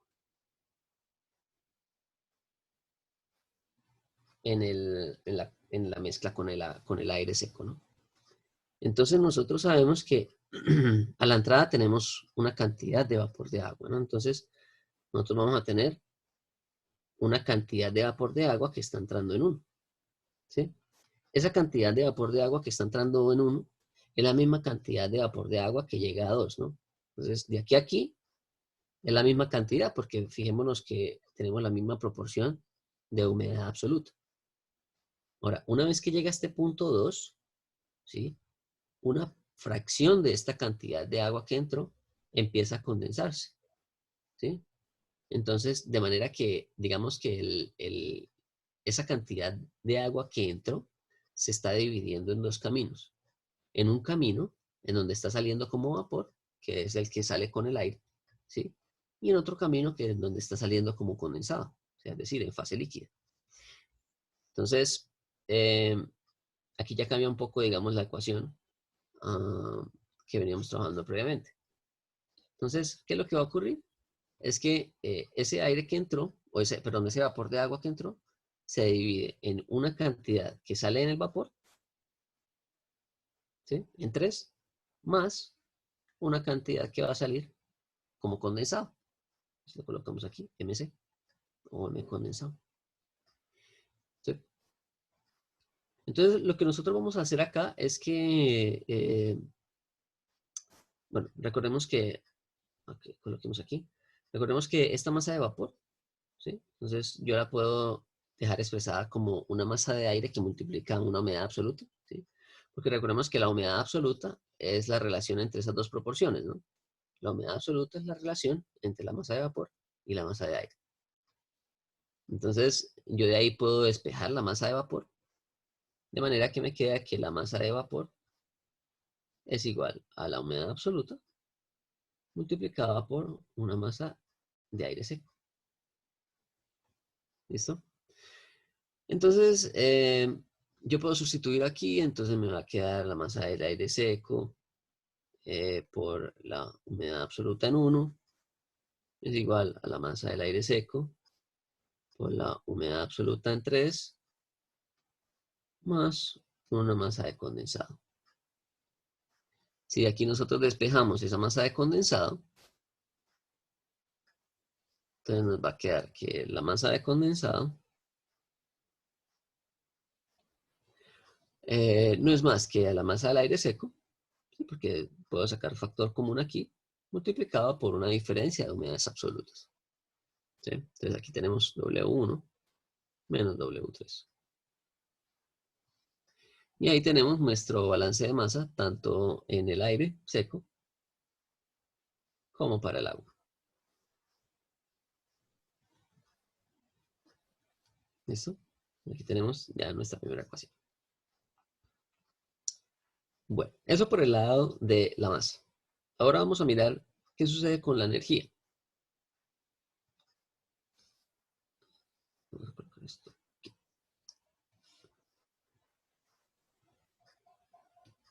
en la mezcla con el aire seco, ¿no? Entonces nosotros sabemos que a la entrada tenemos una cantidad de vapor de agua, ¿no? Entonces nosotros vamos a tener una cantidad de vapor de agua que está entrando en 1, ¿sí? Esa cantidad de vapor de agua que está entrando en 1 es la misma cantidad de vapor de agua que llega a 2, ¿no? Entonces, de aquí a aquí es la misma cantidad, porque fijémonos que tenemos la misma proporción de humedad absoluta. Ahora, una vez que llega a este punto 2, ¿sí? Una fracción de esta cantidad de agua que entró empieza a condensarse, ¿sí? Entonces, de manera que, digamos que esa cantidad de agua que entró se está dividiendo en dos caminos. En un camino, en donde está saliendo como vapor, que es el que sale con el aire, ¿sí? Y en otro camino, que es donde está saliendo como condensado, o sea, es decir, en fase líquida. Entonces, aquí ya cambia un poco, digamos, la ecuación que veníamos trabajando previamente. Entonces, ¿qué es lo que va a ocurrir? Es que ese aire que entró, perdón, ese vapor de agua que entró, se divide en una cantidad que sale en el vapor, ¿sí? En 3, más una cantidad que va a salir como condensado. Lo colocamos aquí, MC, o M condensado, ¿sí? Entonces, lo que nosotros vamos a hacer acá es que, bueno, recordemos que, okay, coloquemos aquí, recordemos que esta masa de vapor, ¿sí? Entonces, yo la puedo dejar expresada como una masa de aire que multiplica una humedad absoluta, ¿sí? Porque recordemos que la humedad absoluta es la relación entre esas dos proporciones, ¿no? La humedad absoluta es la relación entre la masa de vapor y la masa de aire. Entonces, yo de ahí puedo despejar la masa de vapor, de manera que me queda que la masa de vapor es igual a la humedad absoluta multiplicada por una masa de aire seco. ¿Listo? Entonces, yo puedo sustituir aquí, entonces me va a quedar la masa del aire seco por la humedad absoluta en 1, es igual a la masa del aire seco por la humedad absoluta en 3, más una masa de condensado. Si aquí nosotros despejamos esa masa de condensado, entonces nos va a quedar que la masa de condensado no es más que la masa del aire seco, ¿sí? Porque puedo sacar factor común aquí, multiplicado por una diferencia de humedades absolutas. ¿Sí? Entonces aquí tenemos W1 menos W3. Y ahí tenemos nuestro balance de masa, tanto en el aire seco como para el agua. ¿Listo? Aquí tenemos ya nuestra primera ecuación. Bueno, eso por el lado de la masa. Ahora vamos a mirar qué sucede con la energía. Vamos a colocar esto aquí.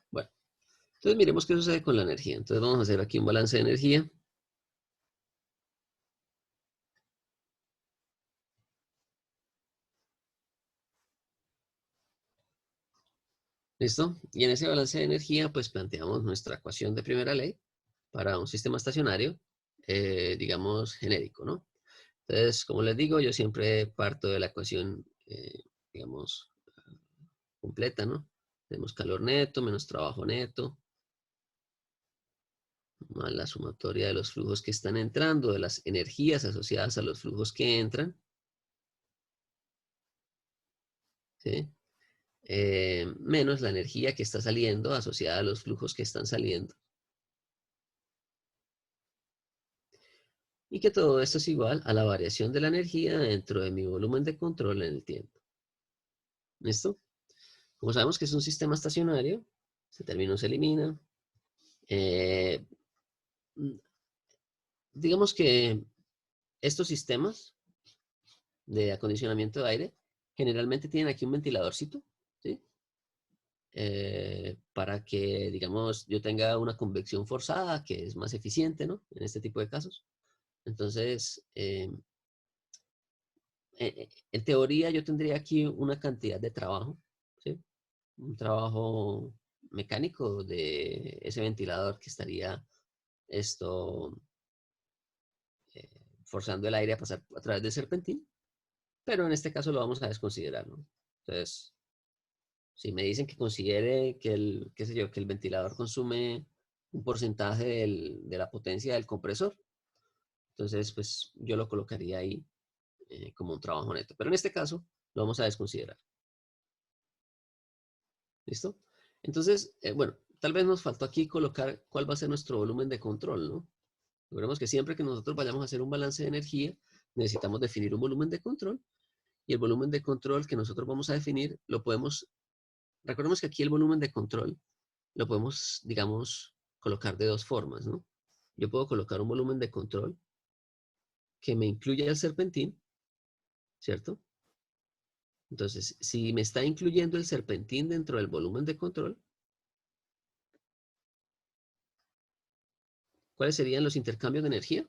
Bueno, entonces miremos qué sucede con la energía. Entonces vamos a hacer aquí un balance de energía. ¿Listo? Y en ese balance de energía, pues planteamos nuestra ecuación de primera ley para un sistema estacionario, digamos, genérico, ¿no? Entonces, como les digo, yo siempre parto de la ecuación, digamos, completa, ¿no? Tenemos calor neto menos trabajo neto, más la sumatoria de los flujos que están entrando, de las energías asociadas a los flujos que entran, ¿sí? Menos la energía que está saliendo asociada a los flujos que están saliendo. Y que todo esto es igual a la variación de la energía dentro de mi volumen de control en el tiempo. ¿Listo? Como sabemos que es un sistema estacionario, ese término se elimina. Eh, digamos que estos sistemas de acondicionamiento de aire generalmente tienen aquí un ventiladorcito, ¿sí? Para que, digamos, yo tenga una convección forzada, que es más eficiente, ¿no? En este tipo de casos. Entonces, en teoría yo tendría aquí una cantidad de trabajo, ¿sí? Un trabajo mecánico de ese ventilador que estaría esto eh, forzando el aire a pasar a través del serpentín, pero en este caso lo vamos a desconsiderar, ¿no? Entonces, si me dicen que considere que el, qué sé yo, que el ventilador consume un porcentaje de la potencia del compresor, entonces pues yo lo colocaría ahí como un trabajo neto. Pero en este caso lo vamos a desconsiderar. ¿Listo? Entonces, bueno, tal vez nos faltó aquí colocar cuál va a ser nuestro volumen de control, ¿no? Recordemos que siempre que nosotros vayamos a hacer un balance de energía, necesitamos definir un volumen de control y el volumen de control que nosotros vamos a definir lo podemos, recordemos que aquí el volumen de control lo podemos, digamos, colocar de dos formas, ¿no? Yo puedo colocar un volumen de control que me incluya el serpentín, ¿cierto? Entonces, si me está incluyendo el serpentín dentro del volumen de control, ¿cuáles serían los intercambios de energía?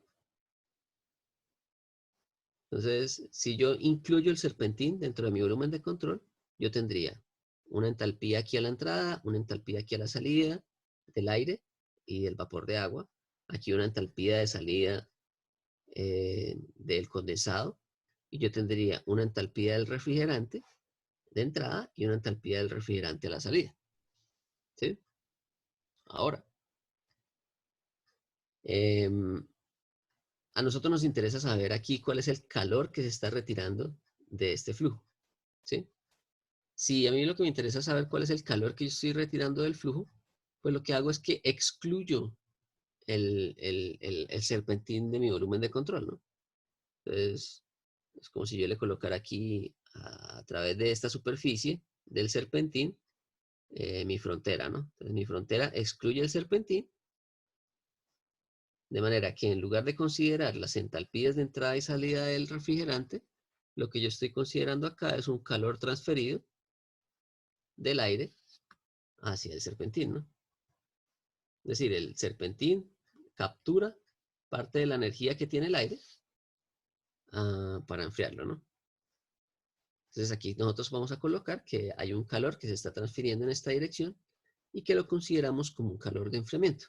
Entonces, si yo incluyo el serpentín dentro de mi volumen de control, yo tendría una entalpía aquí a la entrada, una entalpía aquí a la salida del aire y del vapor de agua. Aquí una entalpía de salida del condensado. Y yo tendría una entalpía del refrigerante de entrada y una entalpía del refrigerante a la salida. ¿Sí? Ahora, a nosotros nos interesa saber aquí cuál es el calor que se está retirando de este flujo. ¿Sí? si a mí lo que me interesa es saber cuál es el calor que yo estoy retirando del flujo, pues lo que hago es que excluyo el serpentín de mi volumen de control, ¿no? Entonces, es como si yo le colocara aquí a través de esta superficie del serpentín mi frontera, ¿no? Entonces mi frontera excluye el serpentín, de manera que en lugar de considerar las entalpías de entrada y salida del refrigerante, lo que yo estoy considerando acá es un calor transferido del aire hacia el serpentín, ¿no? Es decir, el serpentín captura parte de la energía que tiene el aire para enfriarlo, ¿no? Entonces aquí nosotros vamos a colocar que hay un calor que se está transfiriendo en esta dirección y que lo consideramos como un calor de enfriamiento,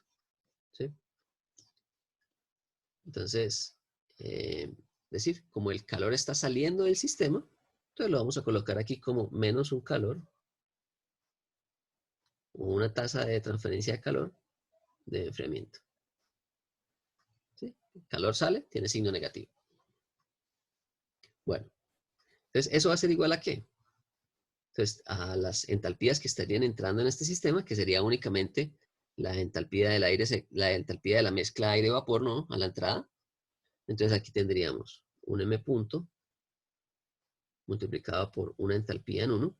¿sí? Entonces, decir, como el calor está saliendo del sistema, entonces lo vamos a colocar aquí como menos un calor o una tasa de transferencia de calor de enfriamiento, ¿sí? El calor sale, tiene signo negativo. Bueno, entonces eso va a ser igual a ¿qué? Entonces, a las entalpías que estarían entrando en este sistema, que sería únicamente la entalpía del aire, la entalpía de la mezcla aire-vapor, ¿no? A la entrada. Entonces aquí tendríamos un M punto multiplicado por una entalpía en 1,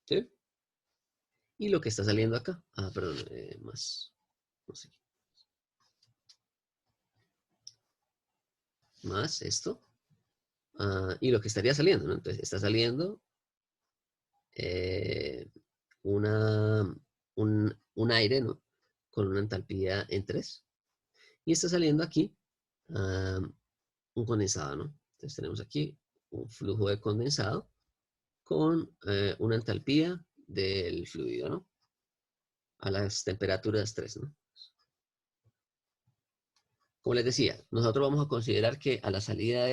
¿sí? Y lo que está saliendo acá, perdón, más, no sé, más esto, y lo que estaría saliendo, ¿no? Entonces está saliendo eh, un aire, ¿no? Con una entalpía en 3. Y está saliendo aquí un condensado, ¿no? Entonces tenemos aquí un flujo de condensado con una entalpía del fluido, ¿no? A las temperaturas 3, ¿no? Como les decía, nosotros vamos a considerar que a la salida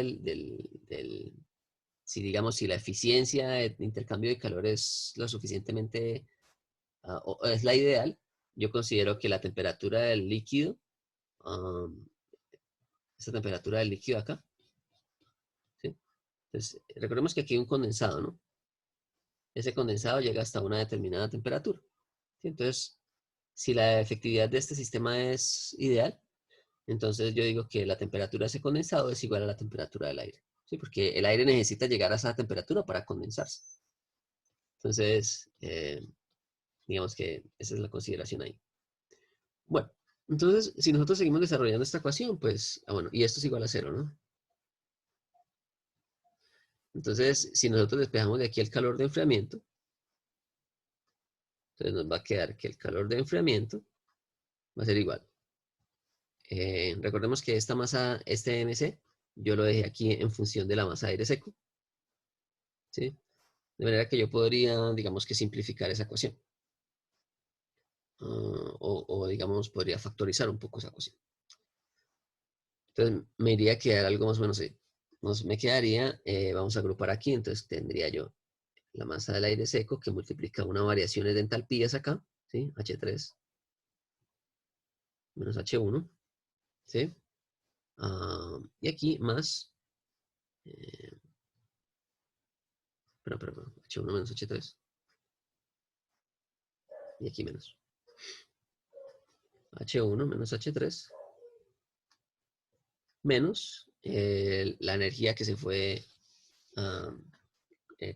si digamos, si la eficiencia de intercambio de calor es lo suficientemente, o es la ideal, yo considero que la temperatura del líquido, esta temperatura del líquido acá, ¿sí? Entonces, recordemos que aquí hay un condensado, ¿no? Ese condensado llega hasta una determinada temperatura, ¿sí? Entonces, si la efectividad de este sistema es ideal, entonces yo digo que la temperatura de ese condensado es igual a la temperatura del aire, ¿sí? Porque el aire necesita llegar a esa temperatura para condensarse. Entonces, digamos que esa es la consideración ahí. Bueno, entonces, si nosotros seguimos desarrollando esta ecuación, pues, bueno, y esto es igual a 0, ¿no? Entonces, si nosotros despejamos de aquí el calor de enfriamiento, entonces nos va a quedar que el calor de enfriamiento va a ser igual. Recordemos que esta masa, este MC, yo lo dejé aquí en función de la masa de aire seco, ¿sí? De manera que yo podría, digamos que simplificar esa ecuación. O, digamos, podría factorizar un poco esa ecuación. Entonces, me iría a quedar algo más o menos así. Me quedaría, vamos a agrupar aquí, entonces tendría yo la masa del aire seco que multiplica una variación de entalpías acá, ¿sí? H3 menos H1, ¿sí? Y aquí más, eh, perdón, H1 menos H3, y aquí menos. H1 menos H3 menos la energía que se fue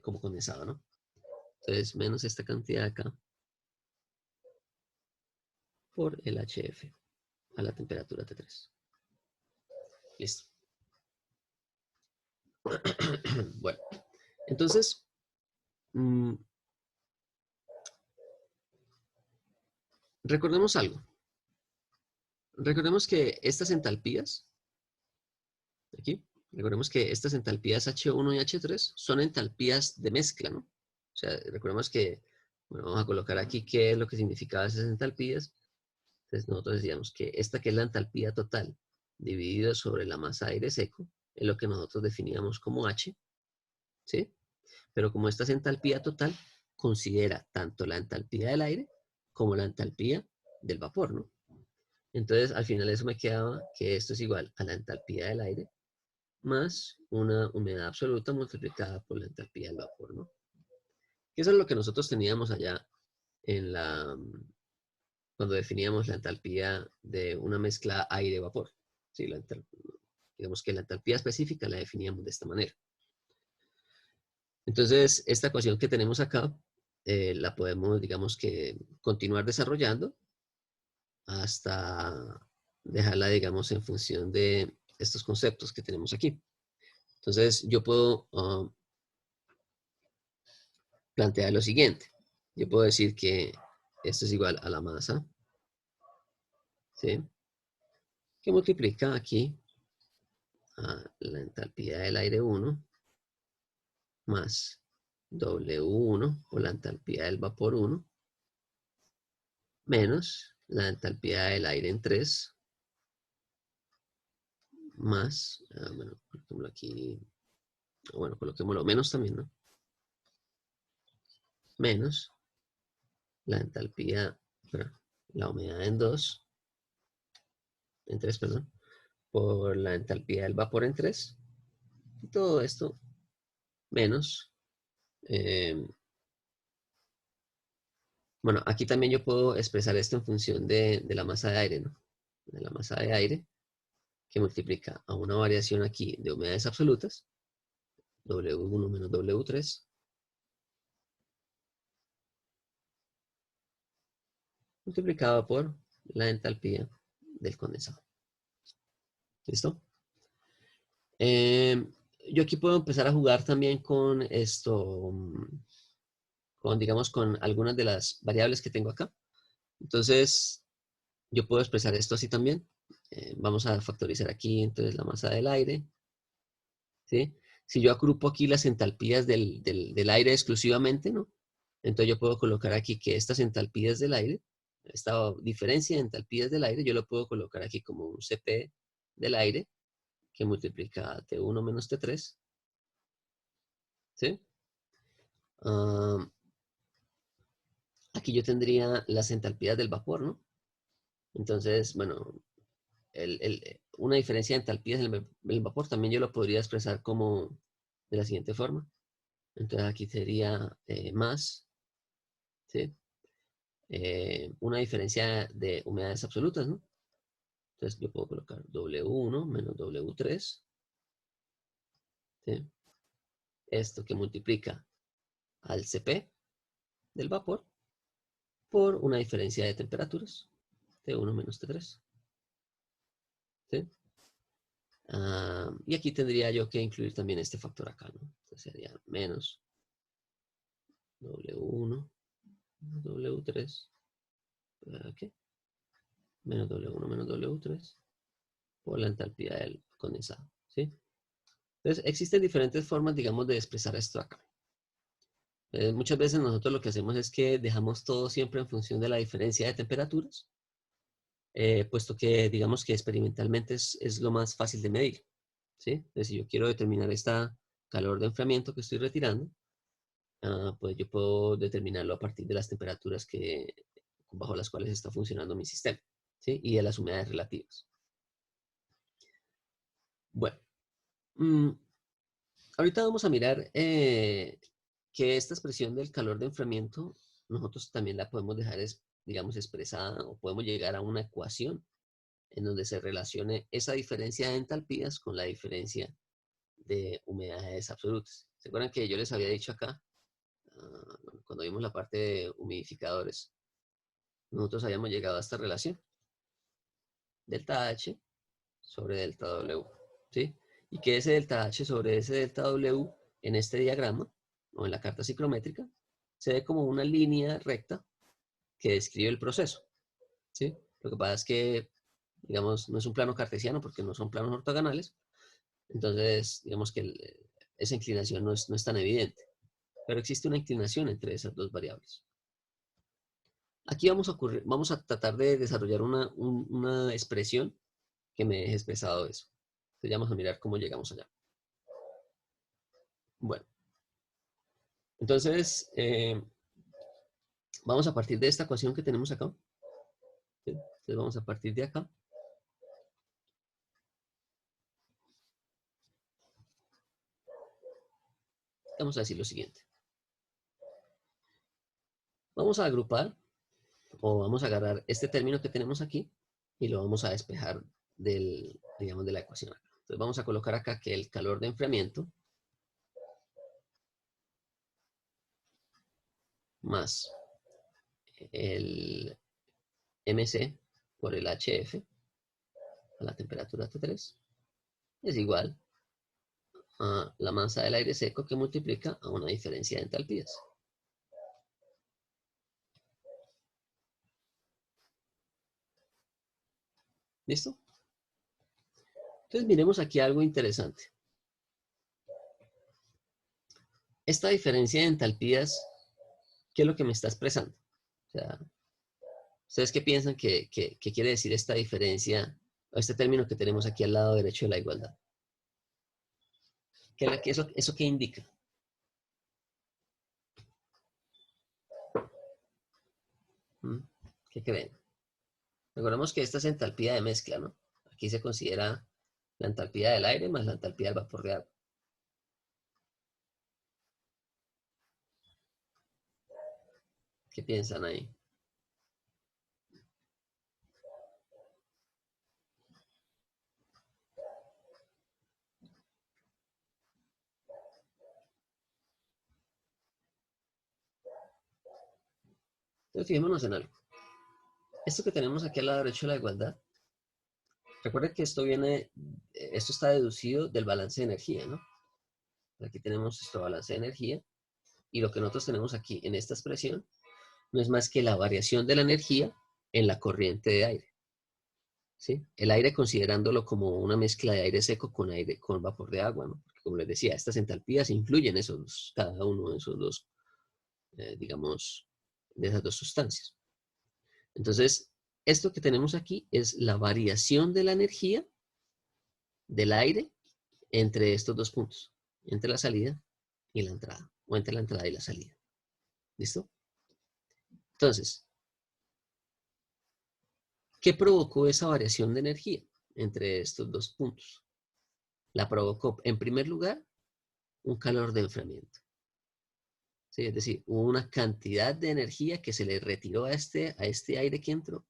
como condensado, ¿no? Entonces, menos esta cantidad acá por el HF a la temperatura T3. Listo. Bueno, entonces, recordemos algo. Recordemos que estas entalpías, aquí, recordemos que estas entalpías H1 y H3 son entalpías de mezcla, ¿no? O sea, recordemos que, bueno, vamos a colocar aquí qué es lo que significaban esas entalpías. Entonces nosotros decíamos que esta que es la entalpía total dividido sobre la masa de aire seco es lo que nosotros definíamos como H, ¿sí? Pero como esta es entalpía total, considera tanto la entalpía del aire como la entalpía del vapor, ¿no? Entonces al final eso me quedaba que esto es igual a la entalpía del aire más una humedad absoluta multiplicada por la entalpía del vapor, ¿no? Que eso es lo que nosotros teníamos allá cuando definíamos la entalpía de una mezcla aire-vapor. Sí, digamos que la entalpía específica la definíamos de esta manera. Entonces, esta ecuación que tenemos acá, la podemos, digamos que, continuar desarrollando hasta dejarla, digamos, en función de estos conceptos que tenemos aquí. Entonces, yo puedo plantear lo siguiente. Yo puedo decir que esto es igual a la masa, ¿sí? Que multiplica aquí a la entalpía del aire 1 más W1 por la entalpía del vapor 1 menos la entalpía del aire en 3 más, bueno, coloquémoslo aquí, bueno, coloquémoslo menos también, ¿no? Menos la entalpía, bueno, la humedad en 3, perdón, por la entalpía del vapor en 3. Y todo esto menos, bueno, aquí también yo puedo expresar esto en función de la masa de aire, ¿no? De la masa de aire que multiplica a una variación aquí de humedades absolutas, W1 menos W3, multiplicado por la entalpía del condensado. ¿Listo? Yo aquí puedo empezar a jugar también con esto, digamos, con algunas de las variables que tengo acá. Entonces, yo puedo expresar esto así también. Vamos a factorizar aquí, entonces, la masa del aire, ¿sí? Si yo agrupo aquí las entalpías del aire exclusivamente, ¿no? Entonces yo puedo colocar aquí que estas entalpías del aire, esta diferencia de entalpías del aire, yo lo puedo colocar aquí como un Cp del aire que multiplica T1 menos T3, ¿sí? Aquí yo tendría las entalpías del vapor, ¿no? Entonces, bueno, una diferencia de entalpías del vapor también yo lo podría expresar como de la siguiente forma. Entonces aquí sería más, ¿sí? Una diferencia de humedades absolutas, ¿no? Entonces yo puedo colocar W1 menos W3, ¿sí? Esto que multiplica al Cp del vapor por una diferencia de temperaturas, T1 menos T3, ¿sí? Y aquí tendría yo que incluir también este factor acá, ¿no? Entonces sería menos W1 menos W3, ¿qué? Menos W1 menos W3 por la entalpía del condensado, ¿sí? Entonces, existen diferentes formas, digamos, de expresar esto acá. Muchas veces nosotros lo que hacemos es que dejamos todo siempre en función de la diferencia de temperaturas, puesto que digamos que experimentalmente es lo más fácil de medir, ¿sí? Entonces, si yo quiero determinar esta calor de enfriamiento que estoy retirando, pues yo puedo determinarlo a partir de las temperaturas bajo las cuales está funcionando mi sistema, ¿sí? Y de las humedades relativas. Bueno, ahorita vamos a mirar que esta expresión del calor de enfriamiento nosotros también la podemos dejar, digamos, expresada o podemos llegar a una ecuación en donde se relacione esa diferencia de entalpías con la diferencia de humedades absolutas. ¿Se acuerdan que yo les había dicho acá, bueno, cuando vimos la parte de humidificadores, nosotros habíamos llegado a esta relación? Delta H sobre delta W, ¿sí? Y que ese delta H sobre ese delta W en este diagrama, o en la carta ciclométrica, se ve como una línea recta que describe el proceso, ¿sí? Lo que pasa es que, digamos, no es un plano cartesiano porque no son planos ortogonales, entonces, digamos que esa inclinación no es tan evidente, pero existe una inclinación entre esas dos variables. Aquí vamos a tratar de desarrollar una expresión que me deje expresado eso. Entonces ya vamos a mirar cómo llegamos allá. Bueno, entonces vamos a partir de esta ecuación que tenemos acá, ¿sí? Entonces vamos a partir de acá. Vamos a decir lo siguiente. Vamos a agrupar o vamos a agarrar este término que tenemos aquí y lo vamos a despejar digamos, de la ecuación. Entonces vamos a colocar acá que el calor de enfriamiento más el MC por el HF a la temperatura T3 es igual a la masa del aire seco que multiplica a una diferencia de entalpías. ¿Listo? Entonces miremos aquí algo interesante. Esta diferencia de entalpías, ¿qué es lo que me está expresando? O sea, ¿ustedes qué piensan que quiere decir esta diferencia, o este término que tenemos aquí al lado derecho de la igualdad? ¿Eso qué indica? ¿Mm? ¿Qué creen? Recordemos que esta es entalpía de mezcla, ¿no? Aquí se considera la entalpía del aire más la entalpía del vapor de agua. ¿Qué piensan ahí? Entonces fijémonos en algo. Esto que tenemos aquí al lado derecho de la igualdad, recuerden que esto está deducido del balance de energía, ¿no? Aquí tenemos nuestro balance de energía y lo que nosotros tenemos aquí en esta expresión no es más que la variación de la energía en la corriente de aire. ¿Sí? El aire considerándolo como una mezcla de aire seco con vapor de agua, ¿no? Porque como les decía, estas entalpías influyen cada uno de esos dos, digamos, de esas dos sustancias. Entonces, esto que tenemos aquí es la variación de la energía del aire entre estos dos puntos, entre la salida y la entrada, o entre la entrada y la salida. ¿Listo? Entonces, ¿qué provocó esa variación de energía entre estos dos puntos? La provocó, en primer lugar, un calor de enfriamiento. ¿Sí? Es decir, hubo una cantidad de energía que se le retiró a este aire que entró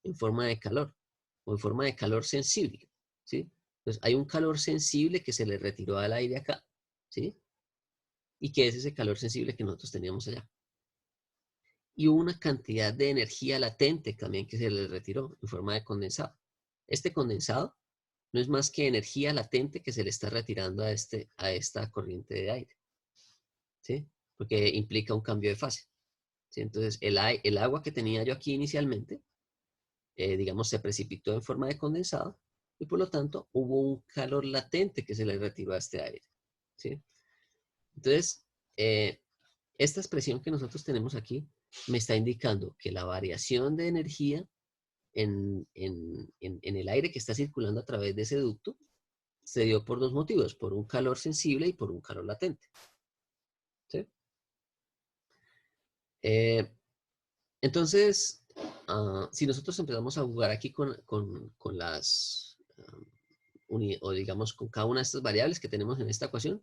en forma de calor, o en forma de calor sensible. ¿Sí? Entonces, hay un calor sensible que se le retiró al aire acá, ¿sí? Y que es ese calor sensible que nosotros teníamos allá. Y hubo una cantidad de energía latente también que se le retiró en forma de condensado. Este condensado no es más que energía latente que se le está retirando a esta corriente de aire, ¿sí? Porque implica un cambio de fase, ¿sí? Entonces, el agua que tenía yo aquí inicialmente, digamos, se precipitó en forma de condensado y por lo tanto hubo un calor latente que se le retiró a este aire, ¿sí? Entonces, esta expresión que nosotros tenemos aquí me está indicando que la variación de energía en el aire que está circulando a través de ese ducto se dio por dos motivos, por un calor sensible y por un calor latente. ¿Sí? Entonces, si nosotros empezamos a jugar aquí con las, o digamos, con cada una de estas variables que tenemos en esta ecuación,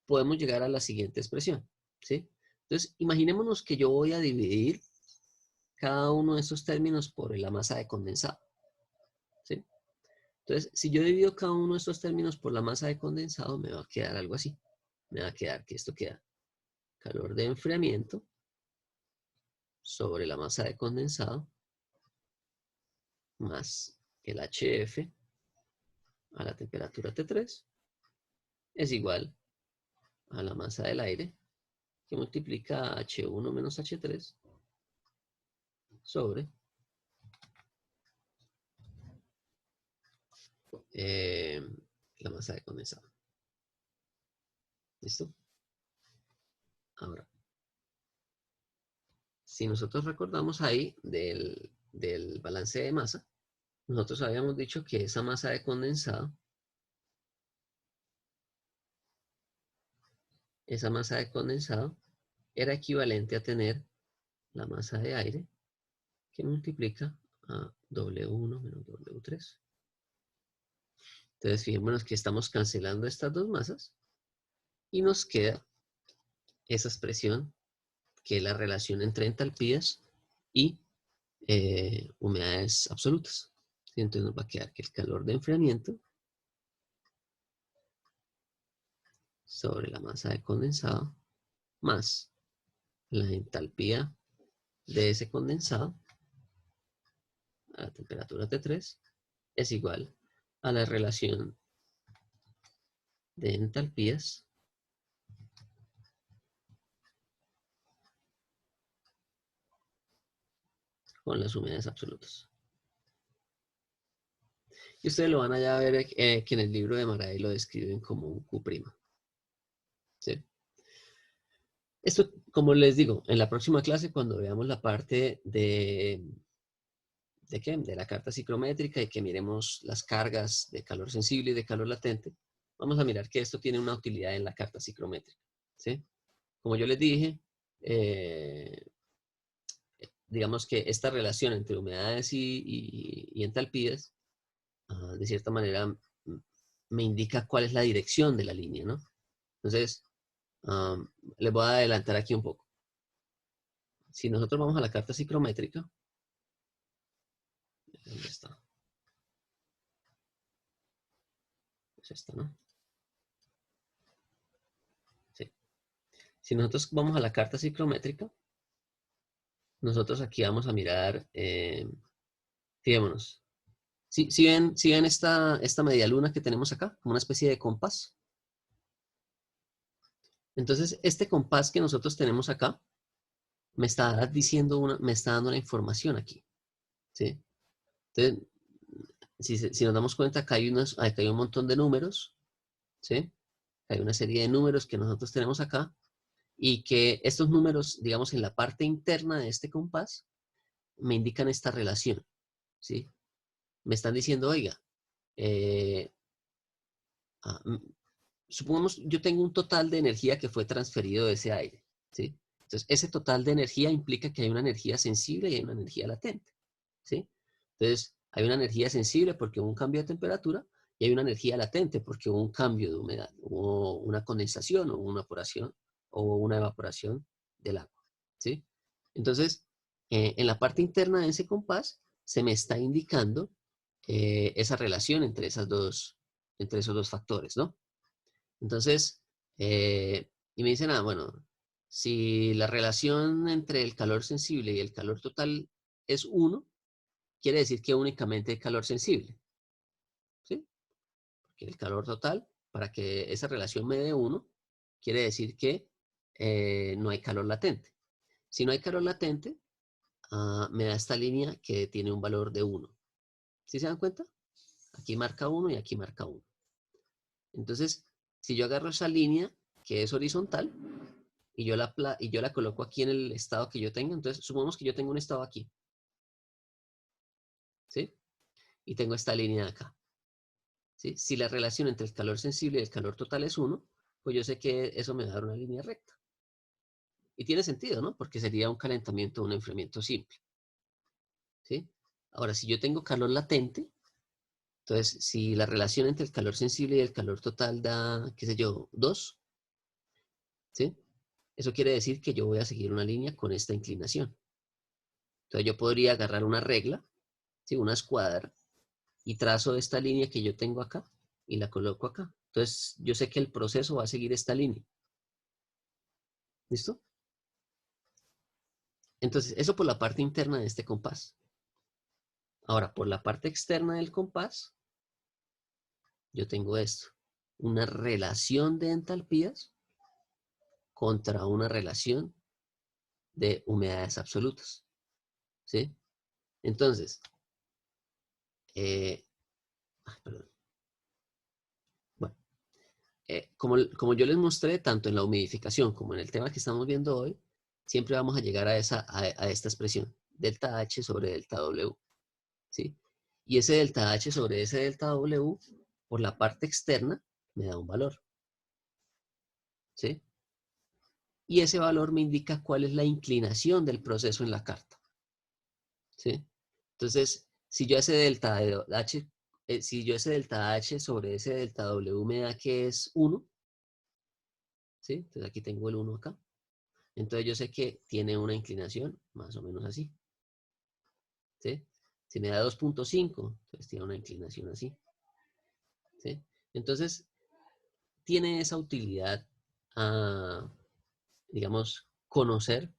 podemos llegar a la siguiente expresión. ¿Sí? Entonces, imaginémonos que yo voy a dividir cada uno de estos términos por la masa de condensado. ¿Sí? Entonces, si yo divido cada uno de estos términos por la masa de condensado, me va a quedar algo así. Me va a quedar que esto queda calor de enfriamiento sobre la masa de condensado más el HF a la temperatura T3 es igual a la masa del aire que multiplica H1 menos H3 sobre la masa de condensado. ¿Listo? Ahora, si nosotros recordamos ahí del balance de masa, nosotros habíamos dicho que esa masa de condensado, era equivalente a tener la masa de aire que multiplica a W1 menos W3. Entonces, fijémonos que estamos cancelando estas dos masas y nos queda esa expresión que es la relación entre entalpías y humedades absolutas. ¿Sí? Entonces nos va a quedar que el calor de enfriamiento sobre la masa de condensado más la entalpía de ese condensado a la temperatura T3 es igual a la relación de entalpías con las humedades absolutas. Y ustedes lo van a ver que en el libro de Marais lo describen como un Q'. ¿Sí? Esto, como les digo, en la próxima clase, cuando veamos la parte de la carta psicométrica y que miremos las cargas de calor sensible y de calor latente, vamos a mirar que esto tiene una utilidad en la carta psicométrica. ¿Sí? Como yo les dije, digamos que esta relación entre humedades y entalpías, de cierta manera, me indica cuál es la dirección de la línea, ¿no? Entonces, les voy a adelantar aquí un poco. Si nosotros vamos a la carta psicométrica, ¿dónde está? Es esta, ¿no? Sí. Si nosotros vamos a la carta psicométrica, nosotros aquí vamos a mirar, fijémonos. Si ven esta media luna que tenemos acá, como una especie de compás. Entonces, este compás que nosotros tenemos acá, me está dando una información aquí. ¿Sí? Entonces, si nos damos cuenta, acá hay un montón de números, ¿sí? Hay una serie de números que nosotros tenemos acá y que estos números, digamos, en la parte interna de este compás, me indican esta relación, ¿sí? Me están diciendo, oiga, eh, supongamos, yo tengo un total de energía que fue transferido de ese aire, ¿sí? Entonces, ese total de energía implica que hay una energía sensible y hay una energía latente, ¿sí? Entonces, hay una energía sensible porque hubo un cambio de temperatura y hay una energía latente porque hubo un cambio de humedad, hubo una condensación o una evaporación del agua, ¿sí? Entonces, en la parte interna de ese compás se me está indicando esa relación entre esos dos factores, ¿no? Entonces, y me dicen, bueno, si la relación entre el calor sensible y el calor total es 1, quiere decir que únicamente hay calor sensible, ¿sí? Porque el calor total, para que esa relación me dé 1, quiere decir que no hay calor latente. Si no hay calor latente, me da esta línea que tiene un valor de 1. ¿Sí se dan cuenta? Aquí marca 1 y aquí marca 1. Entonces, si yo agarro esa línea que es horizontal y yo la coloco aquí en el estado que yo tenga, entonces supongamos que yo tengo un estado aquí, ¿sí? Y tengo esta línea de acá, ¿sí? Si la relación entre el calor sensible y el calor total es 1, pues yo sé que eso me va a dar una línea recta. Y tiene sentido, ¿no? Porque sería un calentamiento o un enfriamiento simple, ¿sí? Ahora, si yo tengo calor latente, entonces si la relación entre el calor sensible y el calor total da, qué sé yo, 2, ¿sí? Eso quiere decir que yo voy a seguir una línea con esta inclinación. Entonces yo podría agarrar una regla, ¿sí? Una escuadra, y trazo esta línea que yo tengo acá y la coloco acá. Entonces yo sé que el proceso va a seguir esta línea. ¿Listo? Entonces eso por la parte interna de este compás. Ahora, por la parte externa del compás, yo tengo esto. Una relación de entalpías contra una relación de humedades absolutas. ¿Sí? Entonces, perdón. Bueno, como yo les mostré, tanto en la humidificación como en el tema que estamos viendo hoy, siempre vamos a llegar a esta expresión, delta H sobre delta W. ¿Sí? Y ese delta H sobre ese delta W, por la parte externa, me da un valor. ¿Sí? Y ese valor me indica cuál es la inclinación del proceso en la carta. ¿Sí? Entonces, si yo ese delta H, si yo ese delta H sobre ese delta W me da que es 1, ¿sí? Entonces aquí tengo el 1 acá. Entonces yo sé que tiene una inclinación más o menos así. ¿Sí? Si me da 2.5, entonces tiene una inclinación así. ¿Sí? Entonces, tiene esa utilidad, digamos, conocer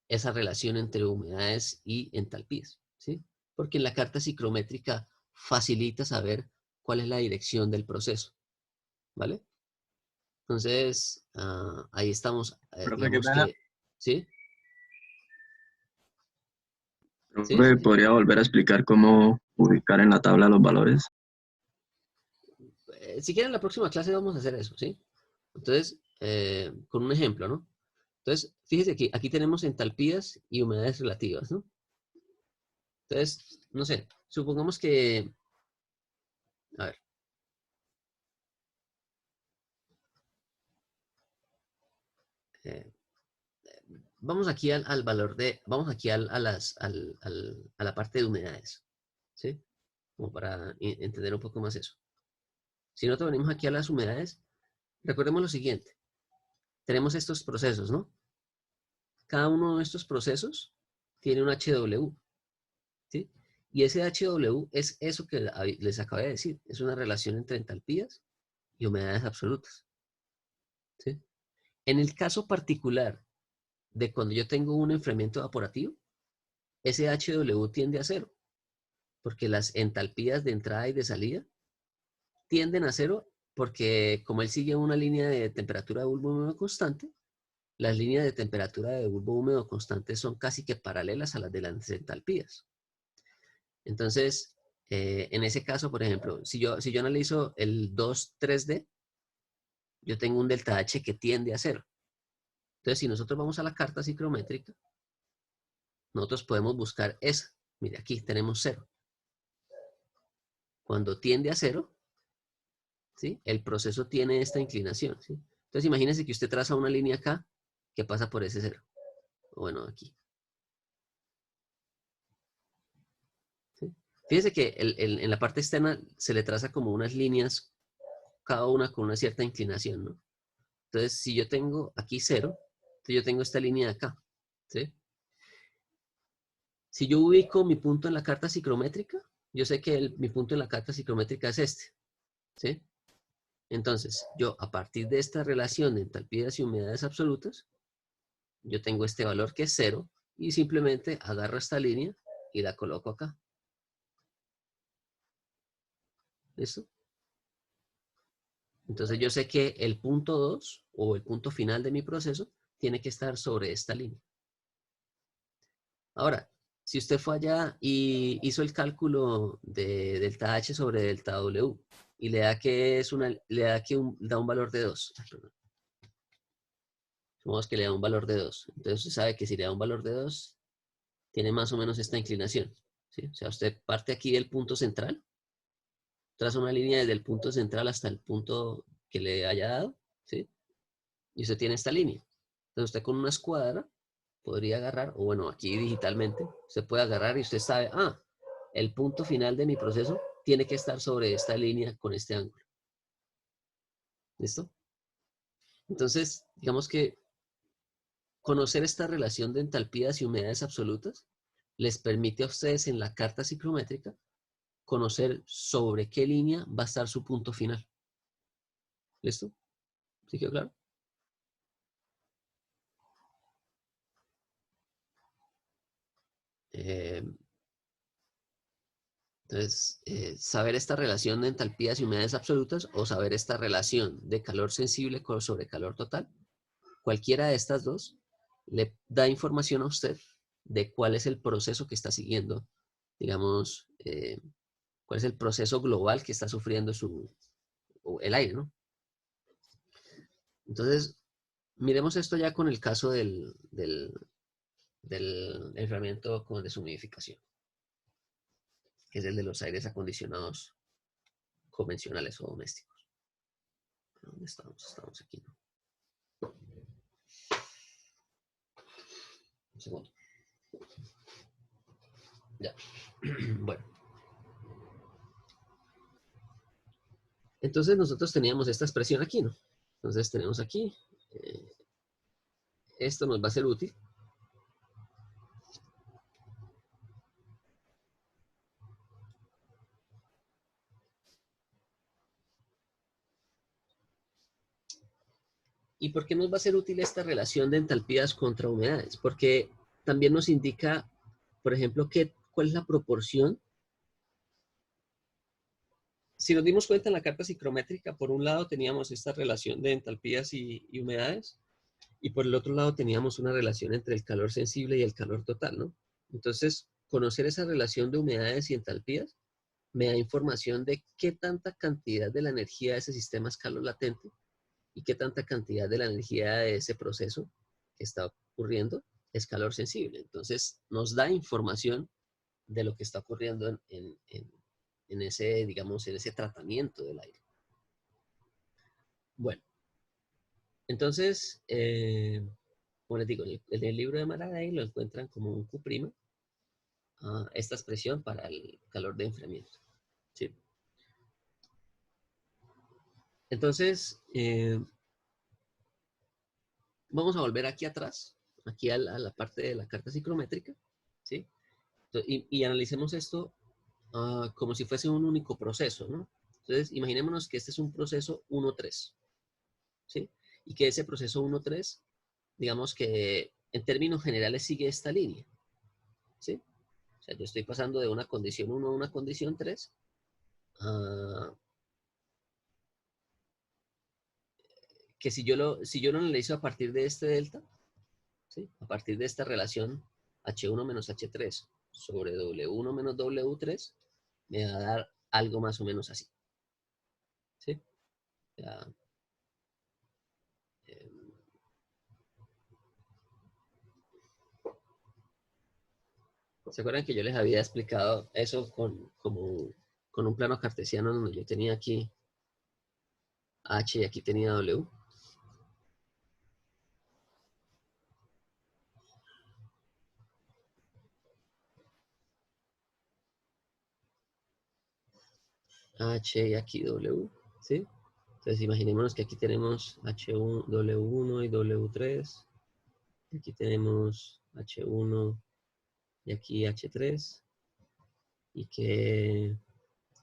esa relación entre humedades y entalpías, ¿sí? Porque en la carta ciclométrica facilita saber cuál es la dirección del proceso, ¿vale? Entonces, ahí estamos, Profe, qué digamos pena. que, ¿sí? ¿Sí? Profe, ¿podría volver a explicar cómo ubicar en la tabla los valores? Si quieren, en la próxima clase vamos a hacer eso, ¿sí? Entonces, con un ejemplo, ¿no? Entonces, fíjese que aquí tenemos entalpías y humedades relativas, ¿no? Entonces, no sé, supongamos que, a ver, eh, vamos aquí al valor de, vamos aquí a la parte de humedades, ¿sí? Como para entender un poco más eso. Si nosotros venimos aquí a las humedades, recordemos lo siguiente. Tenemos estos procesos, ¿no? Cada uno de estos procesos tiene un HW, ¿sí? Y ese HW es eso que les acabé de decir. Es una relación entre entalpías y humedades absolutas, ¿sí? En el caso particular de cuando yo tengo un enfriamiento evaporativo, ese HW tiende a cero, porque las entalpías de entrada y de salida tienden a cero porque como él sigue una línea de temperatura de bulbo húmedo constante, las líneas de temperatura de bulbo húmedo constante son casi que paralelas a las de las entalpías. Entonces, en ese caso, por ejemplo, si yo analizo el 2,3D, yo tengo un delta H que tiende a cero. Entonces, si nosotros vamos a la carta ciclométrica, nosotros podemos buscar esa. Mire, aquí tenemos cero. Cuando tiende a cero, ¿sí? El proceso tiene esta inclinación, ¿sí? Entonces, imagínense que usted traza una línea acá que pasa por ese cero. Bueno, aquí. ¿Sí? Fíjese que en la parte externa se le traza como unas líneas, cada una con una cierta inclinación, ¿no? Entonces, si yo tengo aquí cero, entonces yo tengo esta línea de acá, ¿sí? Si yo ubico mi punto en la carta ciclométrica, yo sé que mi punto en la carta ciclométrica es este, ¿sí? Entonces, yo a partir de esta relación de entalpías y humedades absolutas, yo tengo este valor que es cero y simplemente agarro esta línea y la coloco acá. ¿Listo? Entonces yo sé que el punto 2 o el punto final de mi proceso tiene que estar sobre esta línea. Ahora, si usted fue allá y hizo el cálculo de delta H sobre delta W y le da que da un valor de 2. Supongamos que le da un valor de 2. Entonces usted sabe que si le da un valor de 2, tiene más o menos esta inclinación, ¿sí? O sea, usted parte aquí del punto central, traza una línea desde el punto central hasta el punto que le haya dado, ¿sí? Y usted tiene esta línea. Entonces usted con una escuadra podría agarrar, o bueno, aquí digitalmente, usted puede agarrar y usted sabe, el punto final de mi proceso tiene que estar sobre esta línea con este ángulo. ¿Listo? Entonces, digamos que conocer esta relación de entalpías y humedades absolutas les permite a ustedes en la carta ciclométrica conocer sobre qué línea va a estar su punto final. ¿Listo? ¿Sí quedó claro? Entonces, saber esta relación de entalpías y humedades absolutas o saber esta relación de calor sensible sobre calor total, cualquiera de estas dos le da información a usted de cuál es el proceso que está siguiendo, digamos, cuál es el proceso global que está sufriendo el aire, ¿no? Entonces, miremos esto ya con el caso del enfriamiento con deshumidificación, que es el de los aires acondicionados convencionales o domésticos. ¿Dónde estamos? Estamos aquí, ¿no? Un segundo. Ya. Bueno. Entonces nosotros teníamos esta expresión aquí, ¿no? Entonces tenemos aquí esto nos va a ser útil. ¿Y por qué nos va a ser útil esta relación de entalpías contra humedades? Porque también nos indica, por ejemplo, cuál es la proporción. Si nos dimos cuenta en la carta psicométrica, por un lado teníamos esta relación de entalpías y humedades, y por el otro lado teníamos una relación entre el calor sensible y el calor total, ¿no? Entonces, conocer esa relación de humedades y entalpías me da información de qué tanta cantidad de la energía de ese sistema es calor latente y qué tanta cantidad de la energía de ese proceso que está ocurriendo es calor sensible. Entonces, nos da información de lo que está ocurriendo en ese, digamos, en ese tratamiento del aire. Bueno, entonces, como les digo, en el libro de Faraday lo encuentran como un Q', esta expresión para el calor de enfriamiento. ¿Sí? Entonces, vamos a volver aquí atrás, aquí a la parte de la carta psicométrica, ¿sí? Y analicemos esto como si fuese un único proceso, ¿no? Entonces, imaginémonos que este es un proceso 1-3, ¿sí? Y que ese proceso 1-3, digamos que en términos generales sigue esta línea, ¿sí? O sea, yo estoy pasando de una condición 1 a una condición 3, que si yo lo analizo a partir de este delta, ¿sí? A partir de esta relación H1 menos H3 sobre W1 menos W3, me va a dar algo más o menos así, ¿sí? Ya, ¿se acuerdan que yo les había explicado eso con un plano cartesiano donde yo tenía aquí H y aquí tenía W? H y aquí W, ¿sí? Entonces imaginémonos que aquí tenemos H1, W1 y W3. Y aquí tenemos H1 y aquí H3. Y que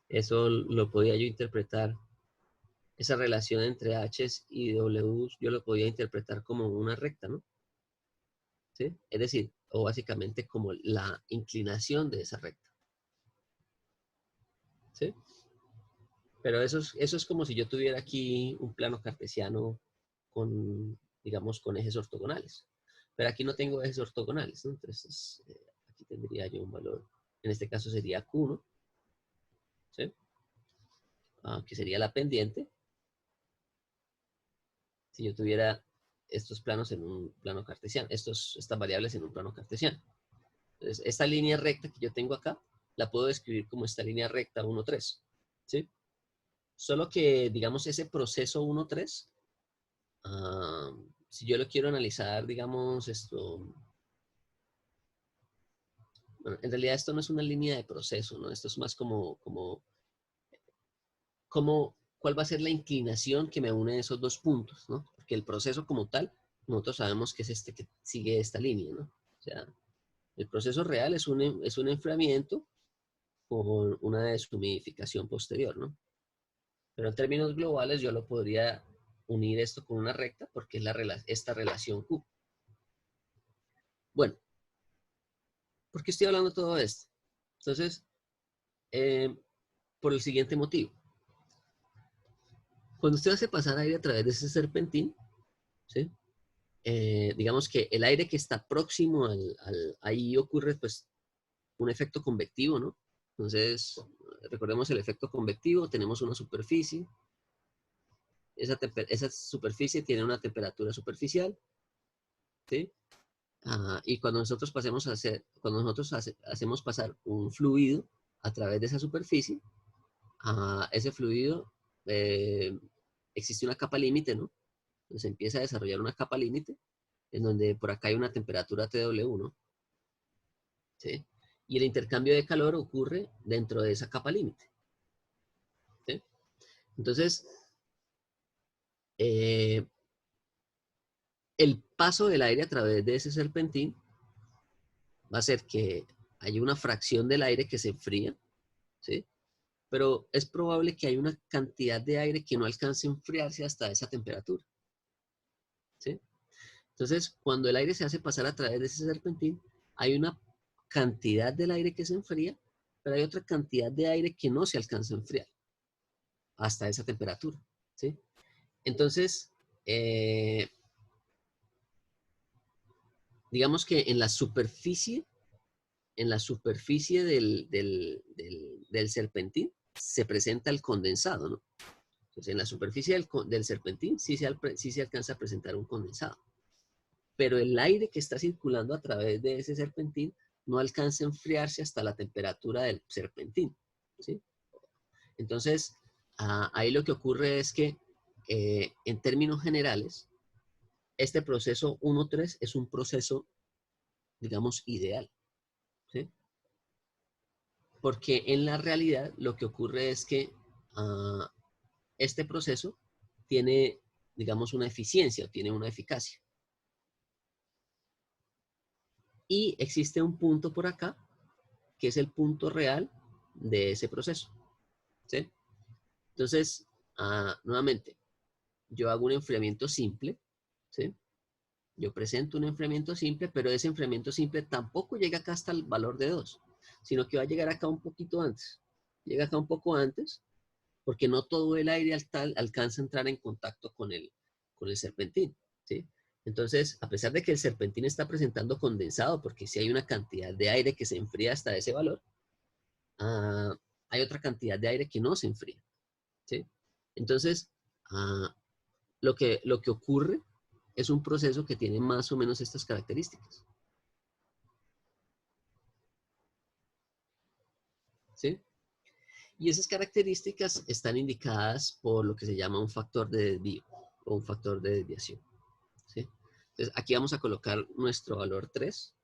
eso lo podía yo interpretar, esa relación entre H's y W's, yo lo podía interpretar como una recta, ¿no? ¿Sí? Es decir, o básicamente como la inclinación de esa recta. ¿Sí? Pero eso es como si yo tuviera aquí un plano cartesiano con, digamos, con ejes ortogonales. Pero aquí no tengo ejes ortogonales, ¿no? Entonces, aquí tendría yo un valor, en este caso sería Q1, ¿sí? Que sería la pendiente. Si yo tuviera estos planos en un plano cartesiano, estas variables en un plano cartesiano. Entonces, esta línea recta que yo tengo acá, la puedo describir como esta línea recta 1, 3, ¿sí? Solo que, digamos, ese proceso 1, 3, si yo lo quiero analizar, digamos, bueno, en realidad esto no es una línea de proceso, ¿no? Esto es más cuál va a ser la inclinación que me une esos dos puntos, ¿no? Porque el proceso como tal, nosotros sabemos que es este que sigue esta línea, ¿no? O sea, el proceso real es un enfriamiento con una deshumidificación posterior, ¿no? Pero en términos globales yo lo podría unir esto con una recta porque es esta relación Q. Bueno, ¿por qué estoy hablando de todo esto? Entonces, por el siguiente motivo. Cuando usted hace pasar aire a través de ese serpentín, ¿sí? Digamos que el aire que está próximo ahí ocurre pues un efecto convectivo, ¿no? Entonces, recordemos el efecto convectivo, tenemos una superficie, esa superficie tiene una temperatura superficial, ¿sí? Y cuando nosotros hacemos pasar un fluido a través de esa superficie, ese fluido existe una capa límite, ¿no? Entonces empieza a desarrollar una capa límite en donde por acá hay una temperatura TW, ¿no? ¿Sí? Y el intercambio de calor ocurre dentro de esa capa límite. ¿Sí? Entonces, el paso del aire a través de ese serpentín va a ser que haya una fracción del aire que se enfría, ¿sí? Pero es probable que haya una cantidad de aire que no alcance a enfriarse hasta esa temperatura, ¿sí? Entonces, cuando el aire se hace pasar a través de ese serpentín, hay una cantidad del aire que se enfría, pero hay otra cantidad de aire que no se alcanza a enfriar hasta esa temperatura, ¿sí? Entonces, digamos que en la superficie del serpentín se presenta el condensado, ¿no? Entonces, en la superficie del serpentín sí se alcanza a presentar un condensado. Pero el aire que está circulando a través de ese serpentín no alcanza a enfriarse hasta la temperatura del serpentín, ¿sí? Entonces, ahí lo que ocurre es que, en términos generales, este proceso 1-3 es un proceso, digamos, ideal, ¿sí? Porque en la realidad lo que ocurre es que este proceso tiene, digamos, una eficiencia, tiene una eficacia. Y existe un punto por acá, que es el punto real de ese proceso, ¿sí? Entonces, nuevamente, yo hago un enfriamiento simple, ¿sí? Yo presento un enfriamiento simple, pero ese enfriamiento simple tampoco llega acá hasta el valor de 2, sino que va a llegar acá un poquito antes. Llega acá un poco antes, porque no todo el aire alcanza a entrar en contacto con el serpentín, ¿sí? Entonces, a pesar de que el serpentín está presentando condensado, porque si hay una cantidad de aire que se enfría hasta ese valor, hay otra cantidad de aire que no se enfría, ¿sí? Entonces, lo que ocurre es un proceso que tiene más o menos estas características, ¿sí? Y esas características están indicadas por lo que se llama un factor de desvío o un factor de desviación, ¿sí? Entonces, aquí vamos a colocar nuestro valor 3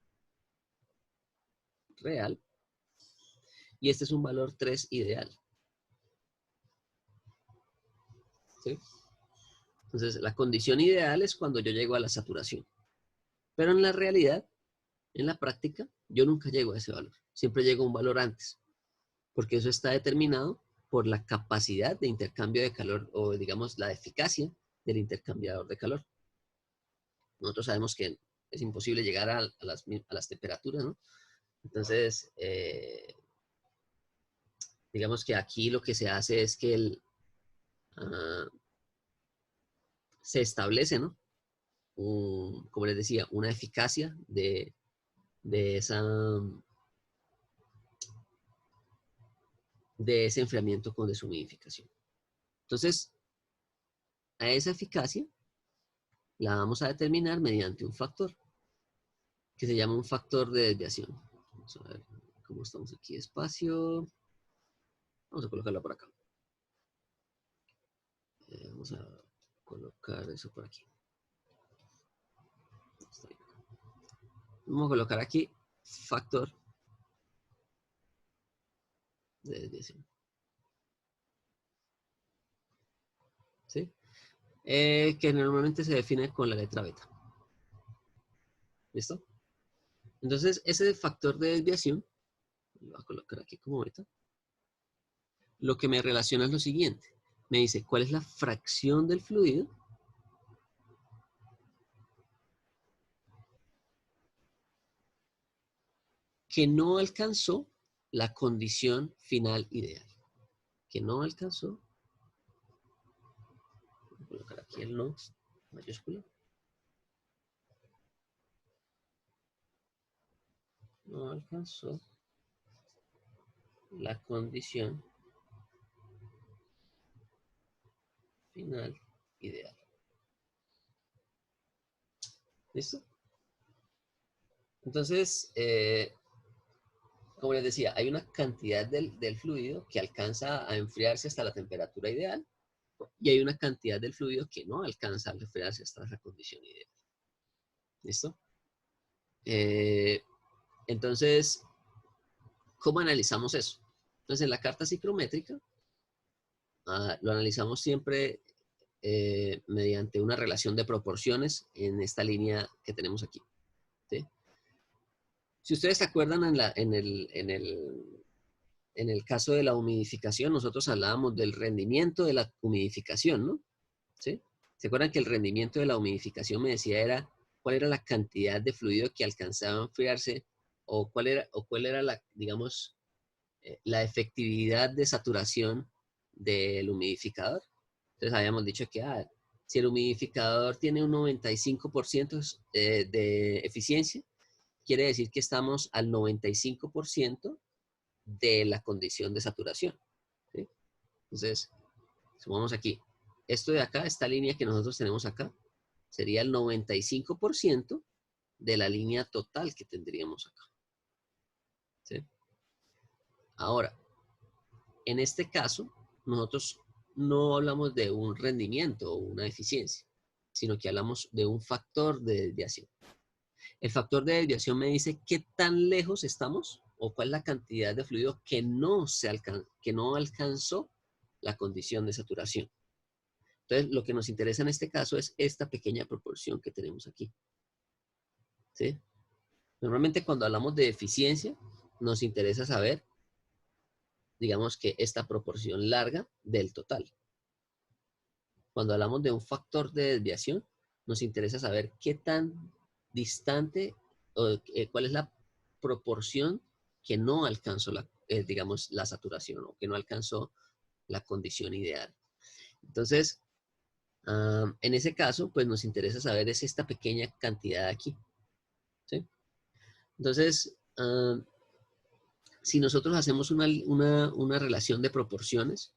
real y este es un valor 3 ideal, ¿sí? Entonces, la condición ideal es cuando yo llego a la saturación. Pero en la realidad, en la práctica, yo nunca llego a ese valor. Siempre llego a un valor antes, porque eso está determinado por la capacidad de intercambio de calor o, digamos, la eficacia del intercambiador de calor. Nosotros sabemos que es imposible llegar a las temperaturas, ¿no? Entonces, digamos que aquí lo que se hace es que se establece, ¿no? Como les decía, una eficacia de ese enfriamiento con deshumidificación. Entonces, a esa eficacia la vamos a determinar mediante un factor que se llama un factor de desviación. Vamos a ver cómo estamos aquí despacio. Vamos a colocarlo por acá. Vamos a colocar eso por aquí. Vamos a colocar aquí factor de desviación. ¿Sí? Que normalmente se define con la letra beta. ¿Listo? Entonces, ese factor de desviación, lo voy a colocar aquí como beta, lo que me relaciona es lo siguiente. Me dice, ¿cuál es la fracción del fluido que no alcanzó la condición final ideal? Que no alcanzó, voy a colocar aquí el no mayúscula, no alcanzó la condición final ideal. ¿Listo? Entonces, como les decía, hay una cantidad del fluido que alcanza a enfriarse hasta la temperatura ideal y hay una cantidad del fluido que no alcanza a enfriarse hasta esa condición ideal. ¿Listo? Entonces, ¿cómo analizamos eso? Entonces, en la carta psicométrica, lo analizamos siempre mediante una relación de proporciones en esta línea que tenemos aquí. ¿Sí? Si ustedes se acuerdan en el caso de la humidificación, nosotros hablábamos del rendimiento de la humidificación, ¿no? ¿Sí? ¿Se acuerdan que el rendimiento de la humidificación me decía cuál era la cantidad de fluido que alcanzaba a enfriarse o cuál era la, digamos, la efectividad de saturación del humidificador? Entonces habíamos dicho que si el humidificador tiene un 95% de eficiencia, quiere decir que estamos al 95% de la condición de saturación. ¿Sí? Entonces, sumamos aquí. Esto de acá, esta línea que nosotros tenemos acá, sería el 95% de la línea total que tendríamos acá. ¿Sí? Ahora, en este caso, nosotros no hablamos de un rendimiento o una eficiencia, sino que hablamos de un factor de desviación. El factor de desviación me dice qué tan lejos estamos o cuál es la cantidad de fluido que no alcanzó la condición de saturación. Entonces, lo que nos interesa en este caso es esta pequeña proporción que tenemos aquí. ¿Sí? Normalmente cuando hablamos de eficiencia, nos interesa saber, digamos que esta proporción larga del total. Cuando hablamos de un factor de desviación, nos interesa saber qué tan distante o cuál es la proporción que no alcanzó digamos, la saturación o que no alcanzó la condición ideal. Entonces, en ese caso, pues nos interesa saber es esta pequeña cantidad aquí. ¿Sí? Entonces, si nosotros hacemos una relación de proporciones,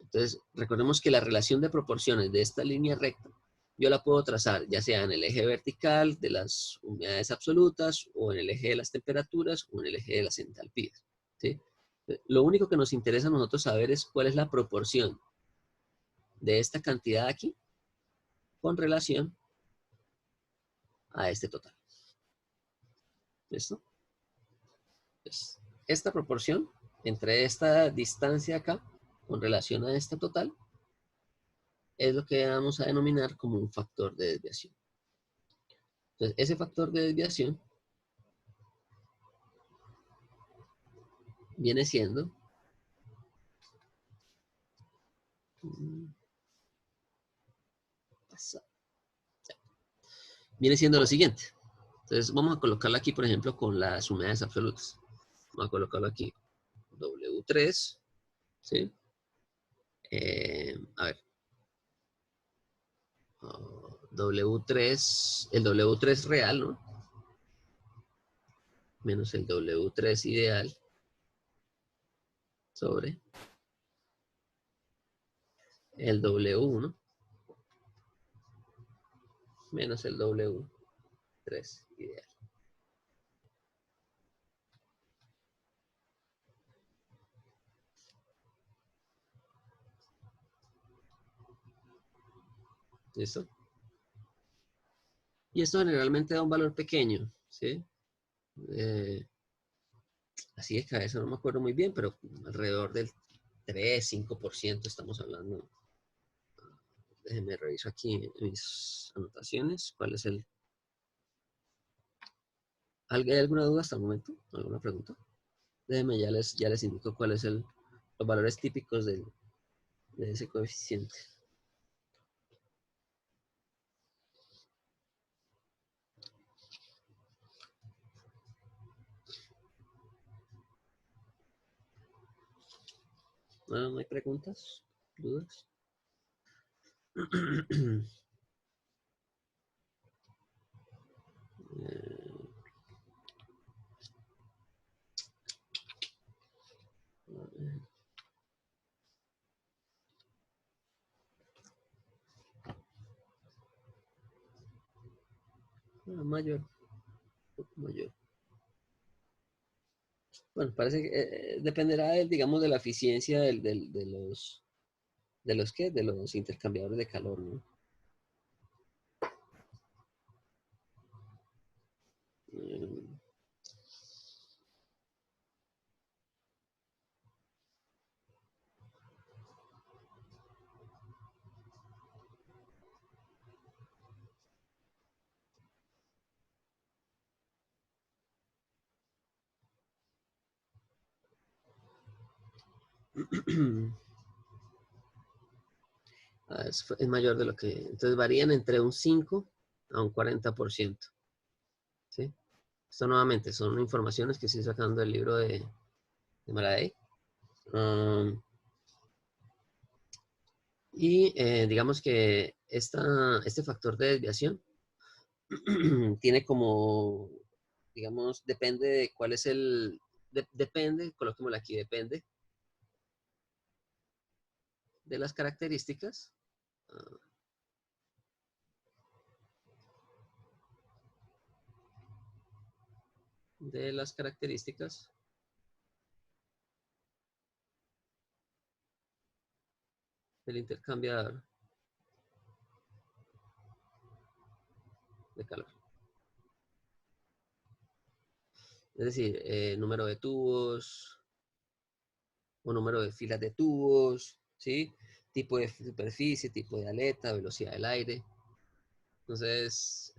entonces recordemos que la relación de proporciones de esta línea recta, yo la puedo trazar ya sea en el eje vertical de las humedades absolutas o en el eje de las temperaturas o en el eje de las entalpías. ¿Sí? Lo único que nos interesa a nosotros saber es cuál es la proporción de esta cantidad aquí con relación a este total. ¿Listo? Pues, esta proporción entre esta distancia acá con relación a esta total es lo que vamos a denominar como un factor de desviación. Entonces, ese factor de desviación viene siendo lo siguiente. Entonces, vamos a colocarlo aquí, por ejemplo, con las humedades absolutas. Vamos a colocarlo aquí. W3, ¿sí? A ver. W3, el W3 real, ¿no? Menos el W3 ideal sobre el W1 menos el W3 ideal. ¿Listo? Y esto generalmente da un valor pequeño, ¿sí? Así de cabeza no me acuerdo muy bien, pero alrededor del 3-5% estamos hablando. Déjenme reviso aquí mis anotaciones. ¿Cuál es el...? ¿Hay alguna duda hasta el momento? ¿Alguna pregunta? Déjenme, ya les indico cuáles son los valores típicos de ese coeficiente. ¿No hay preguntas? ¿Dudas? Mayor. Mayor. Bueno, parece que dependerá, digamos, de la eficiencia de los intercambiadores de calor, ¿no? Es mayor de lo que... Entonces varían entre un 5 a un 40%. ¿Sí? Esto nuevamente son informaciones que estoy sacando del libro de Maradei. Digamos que este factor de desviación tiene como, digamos, depende de cuál es depende, coloquémoslo aquí, depende de las características de las características del intercambiador de calor. Es decir, número de tubos o número de filas de tubos, ¿sí? Tipo de superficie, tipo de aleta, velocidad del aire. Entonces,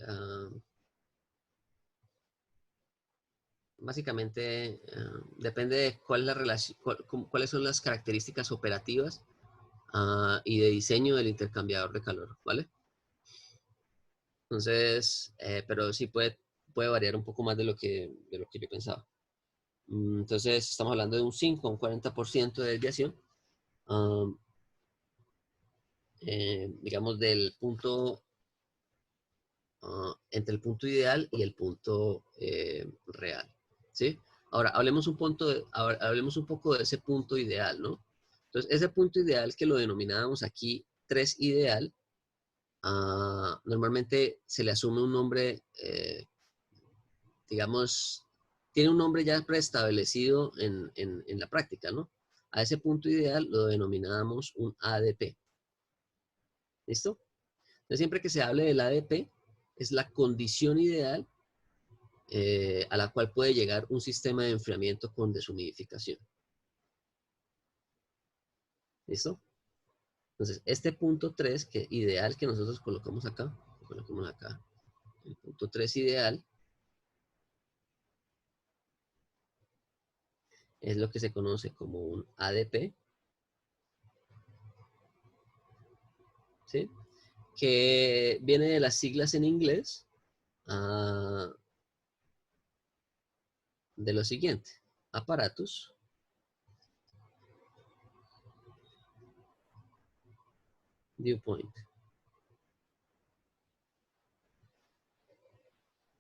básicamente depende de cuál es la relación, cuáles son las características operativas y de diseño del intercambiador de calor, ¿vale? Entonces, pero sí puede variar un poco más de lo que yo pensaba. Entonces, estamos hablando de un 5 a un 40% de desviación, digamos, del punto, entre el punto ideal y el punto real, ¿sí? Ahora, hablemos un poco de ese punto ideal, ¿no? Entonces, ese punto ideal que lo denominábamos aquí 3 ideal, normalmente se le asume un nombre, digamos, tiene un nombre ya preestablecido en la práctica, ¿no? A ese punto ideal lo denominábamos un ADP. ¿Listo? Entonces, siempre que se hable del ADP, es la condición ideal a la cual puede llegar un sistema de enfriamiento con deshumidificación. ¿Listo? Entonces, este punto 3, que ideal que nosotros colocamos acá, el punto 3 ideal, es lo que se conoce como un ADP, ¿sí? Que viene de las siglas en inglés de lo siguiente: aparatus, dew point.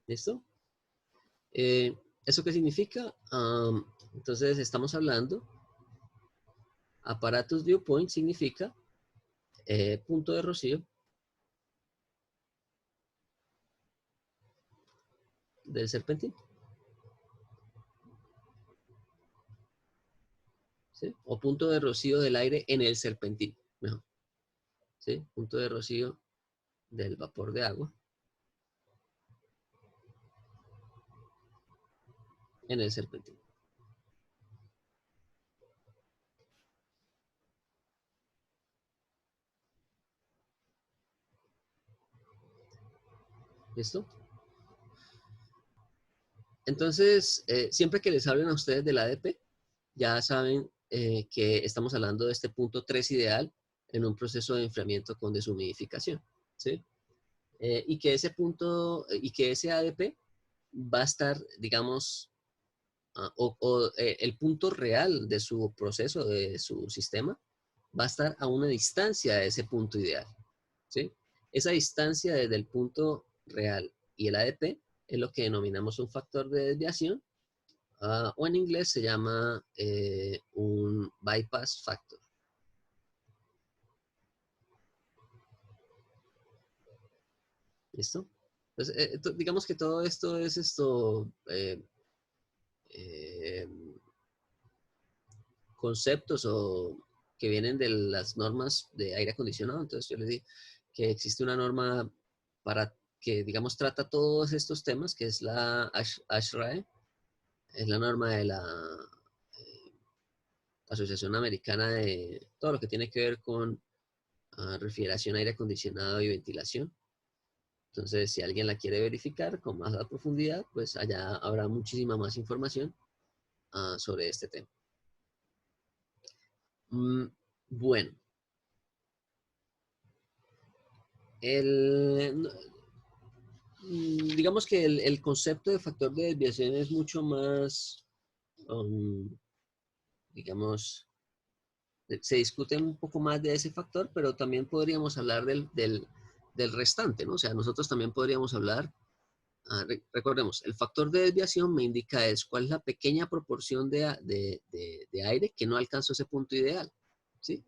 ¿Listo? ¿Eso qué significa? Entonces estamos hablando, aparatus dew point significa punto de rocío del serpentín. ¿Sí? O punto de rocío del aire en el serpentín, mejor. ¿Sí? Punto de rocío del vapor de agua en el serpentín. ¿Listo? Entonces, siempre que les hablen a ustedes del ADP, ya saben que estamos hablando de este punto 3 ideal en un proceso de enfriamiento con deshumidificación, ¿sí? Y que ese punto, y que ese ADP va a estar, digamos, el punto real de su proceso, de su sistema, va a estar a una distancia de ese punto ideal, ¿sí? Esa distancia desde el punto real y el ADP es lo que denominamos un factor de desviación, o en inglés se llama un bypass factor. ¿Listo? Entonces, digamos que todo esto es eh, conceptos que vienen de las normas de aire acondicionado. Entonces yo les di que existe una norma para que, digamos, trata todos estos temas, que es la ASHRAE, es la norma de la Asociación Americana de todo lo que tiene que ver con refrigeración, aire acondicionado y ventilación. Entonces, si alguien la quiere verificar con más a profundidad, pues allá habrá muchísima más información sobre este tema. Bueno, digamos que el concepto de factor de desviación es mucho más, digamos, se discute un poco más de ese factor, pero también podríamos hablar del restante, ¿no? O sea, nosotros también podríamos hablar, recordemos, el factor de desviación me indica es cuál es la pequeña proporción de aire que no alcanzó ese punto ideal, ¿sí?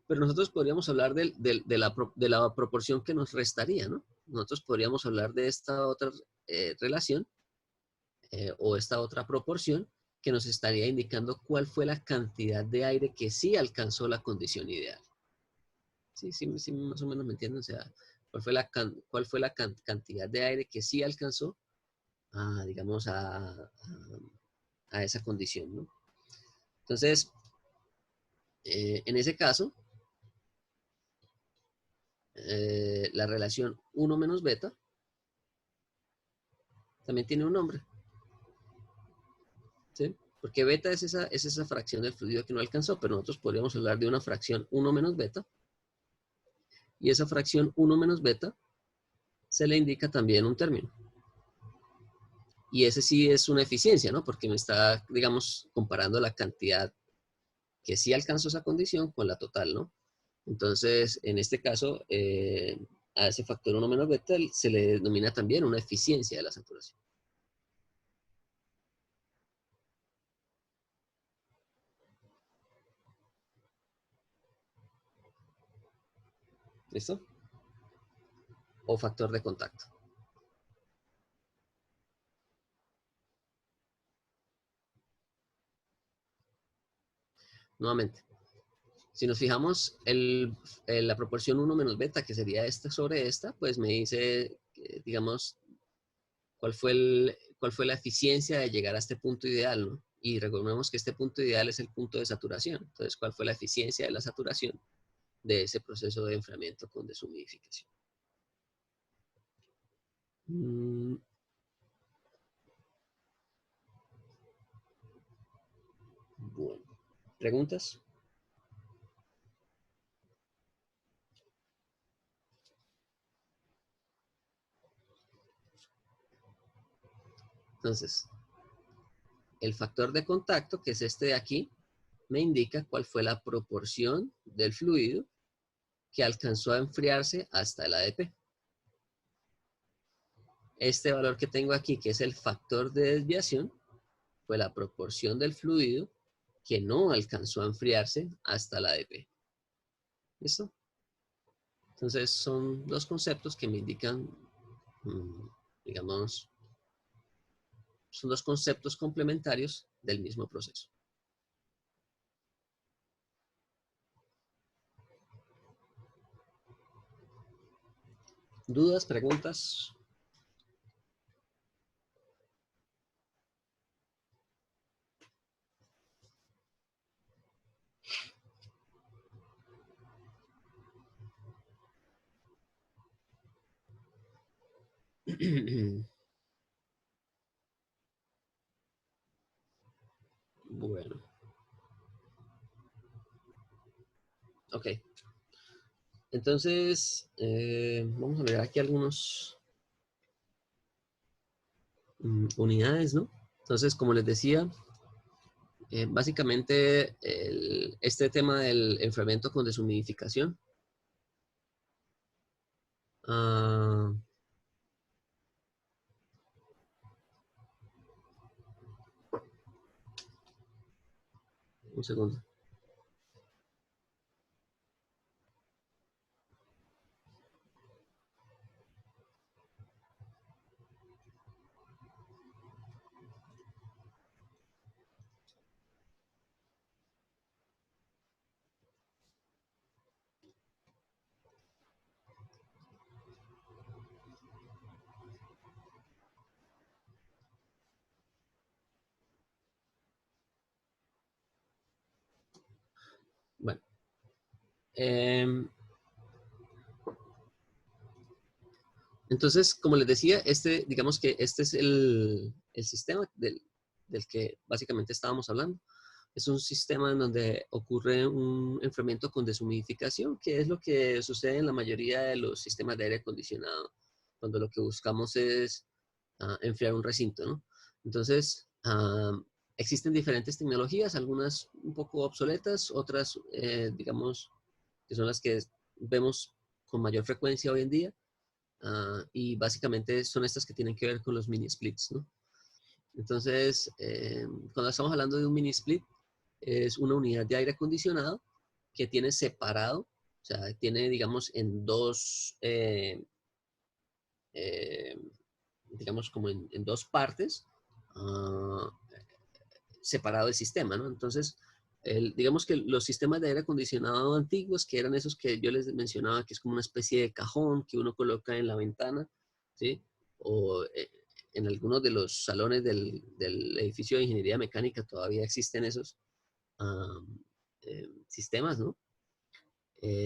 Pero nosotros podríamos hablar de la proporción que nos restaría, ¿no? Nosotros podríamos hablar de esta otra relación o esta otra proporción que nos estaría indicando cuál fue la cantidad de aire que sí alcanzó la condición ideal. Sí, sí, sí, más o menos me entienden. O sea, cuál fue la cantidad de aire que sí alcanzó, digamos, a esa condición, ¿no? Entonces, en ese caso, la relación 1 menos beta también tiene un nombre, ¿sí? Porque beta es esa fracción del fluido que no alcanzó, pero nosotros podríamos hablar de una fracción 1 menos beta, y esa fracción 1 menos beta se le indica también un término. Y ese sí es una eficiencia, ¿no? Porque me está, digamos, comparando la cantidad que sí alcanzó esa condición con la total, ¿no? Entonces, en este caso, a ese factor 1 menos beta se le denomina también una eficiencia de la saturación. ¿Listo? O factor de contacto. Nuevamente, si nos fijamos la proporción 1 menos beta, que sería esta sobre esta, pues me dice, digamos, cuál fue la eficiencia de llegar a este punto ideal, ¿no? Y recordemos que este punto ideal es el punto de saturación. Entonces, ¿cuál fue la eficiencia de la saturación de ese proceso de enfriamiento con deshumidificación? Bueno, ¿preguntas? Entonces, el factor de contacto, que es este de aquí, me indica cuál fue la proporción del fluido que alcanzó a enfriarse hasta el ADP. Este valor que tengo aquí, que es el factor de desviación, fue la proporción del fluido que no alcanzó a enfriarse hasta la ADP. ¿Listo? Entonces son dos conceptos que me indican, digamos, son dos conceptos complementarios del mismo proceso. ¿Dudas, preguntas? Bueno. Ok. Entonces, vamos a ver aquí algunas unidades, ¿no? Entonces, como les decía, básicamente este tema del enfriamiento con deshumidificación. Un segundo. Bueno. Entonces, como les decía, digamos que este es el sistema del que básicamente estábamos hablando. es un sistema en donde ocurre un enfriamiento con deshumidificación, que es lo que sucede en la mayoría de los sistemas de aire acondicionado, cuando lo que buscamos es enfriar un recinto, ¿no? Entonces, existen diferentes tecnologías, algunas un poco obsoletas, otras, digamos, que son las que vemos con mayor frecuencia hoy en día, y básicamente son estas que tienen que ver con los mini splits, ¿no? Entonces, cuando estamos hablando de un mini split, es una unidad de aire acondicionado que tiene separado, o sea, tiene, digamos, en dos, eh, digamos, como en dos partes, uh, separado el sistema, ¿no? Entonces, digamos que los sistemas de aire acondicionado antiguos, que eran esos que yo les mencionaba, que es como una especie de cajón que uno coloca en la ventana, ¿sí? O en algunos de los salones del edificio de ingeniería mecánica todavía existen esos sistemas, ¿no?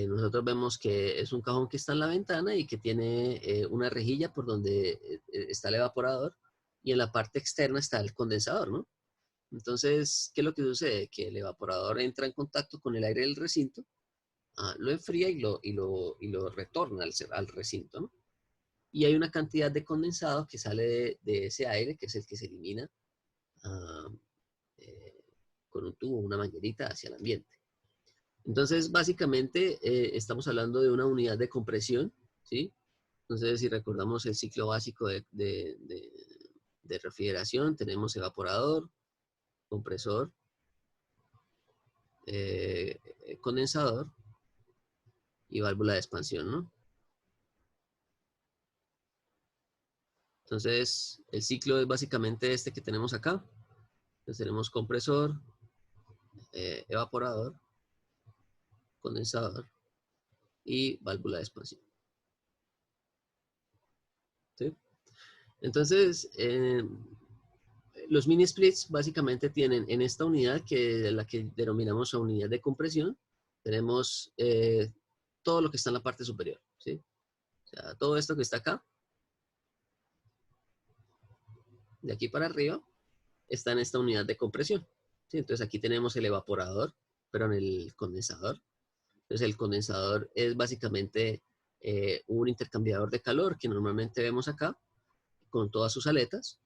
Nosotros vemos que es un cajón que está en la ventana y que tiene una rejilla por donde está el evaporador y en la parte externa está el condensador, ¿no? Entonces, ¿qué es lo que sucede? Que el evaporador entra en contacto con el aire del recinto, lo enfría y lo retorna al recinto, ¿no? Y hay una cantidad de condensado que sale de ese aire, que es el que se elimina ah, eh, con un tubo, una manguerita hacia el ambiente. Entonces, básicamente, estamos hablando de una unidad de compresión, ¿sí? Entonces, si recordamos el ciclo básico de refrigeración, tenemos evaporador, compresor, condensador y válvula de expansión, ¿no? Entonces, el ciclo es básicamente este que tenemos acá. Entonces, tenemos compresor, evaporador, condensador y válvula de expansión, ¿sí? Entonces, los mini splits básicamente tienen en esta unidad, que es la que denominamos a unidad de compresión, tenemos todo lo que está en la parte superior, ¿sí? O sea, todo esto que está acá, de aquí para arriba, está en esta unidad de compresión, ¿sí? Entonces aquí tenemos el evaporador, pero en el condensador. Entonces el condensador es básicamente un intercambiador de calor que normalmente vemos acá, con todas sus aletas,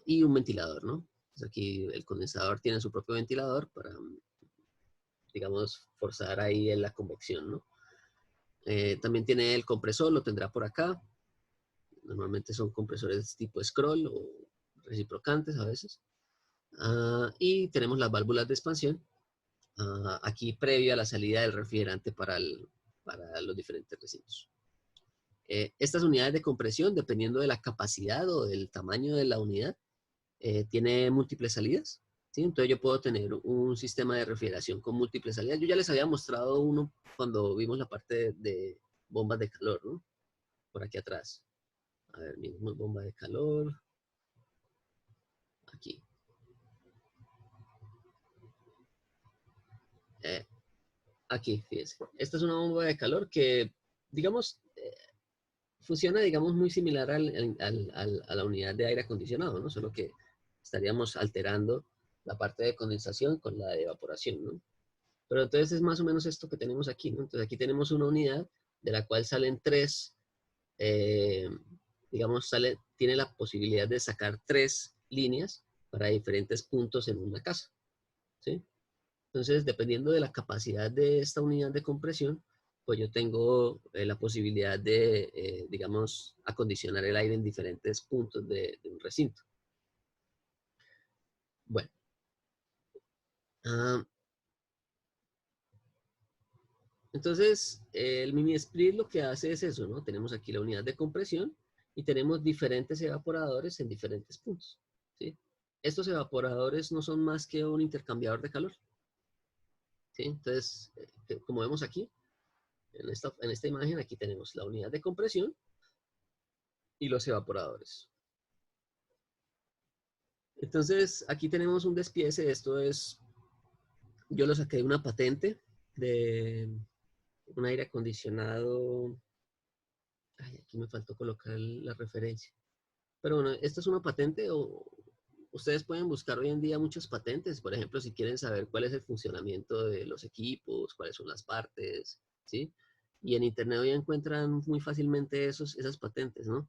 y un ventilador, ¿no? Entonces aquí el condensador tiene su propio ventilador para, digamos, forzar ahí en la convección, ¿no? También tiene el compresor, lo tendrá por acá. Normalmente son compresores tipo scroll o reciprocantes a veces. Y tenemos las válvulas de expansión, aquí previo a la salida del refrigerante para los diferentes recintos. Estas unidades de compresión, dependiendo de la capacidad o del tamaño de la unidad, tiene múltiples salidas, ¿sí? Entonces yo puedo tener un sistema de refrigeración con múltiples salidas. Yo ya les había mostrado uno cuando vimos la parte de bombas de calor, ¿no? Por aquí atrás. A ver, miremos bomba de calor. Aquí. Aquí, fíjense. Esta es una bomba de calor que, digamos, funciona, digamos, muy similar a la unidad de aire acondicionado, ¿no? Solo que estaríamos alterando la parte de condensación con la de evaporación, ¿no? Pero entonces es más o menos esto que tenemos aquí, ¿no? Entonces aquí tenemos una unidad de la cual salen tres, eh, digamos, tiene la posibilidad de sacar tres líneas para diferentes puntos en una casa, ¿sí? Entonces, dependiendo de la capacidad de esta unidad de compresión, pues yo tengo la posibilidad de, digamos, acondicionar el aire en diferentes puntos de un recinto. Bueno. Entonces, el mini split lo que hace es eso, ¿no? Tenemos aquí la unidad de compresión y tenemos diferentes evaporadores en diferentes puntos, ¿sí? Estos evaporadores no son más que un intercambiador de calor, ¿sí? Entonces, como vemos aquí, en esta imagen, aquí tenemos la unidad de compresión y los evaporadores. Entonces, aquí tenemos un despiece. Yo lo saqué de una patente de un aire acondicionado. Ay, aquí me faltó colocar la referencia. Pero bueno, esta es una patente ustedes pueden buscar hoy en día muchas patentes, por ejemplo, si quieren saber cuál es el funcionamiento de los equipos, cuáles son las partes, ¿sí? Y en Internet hoy encuentran muy fácilmente esas patentes, ¿no?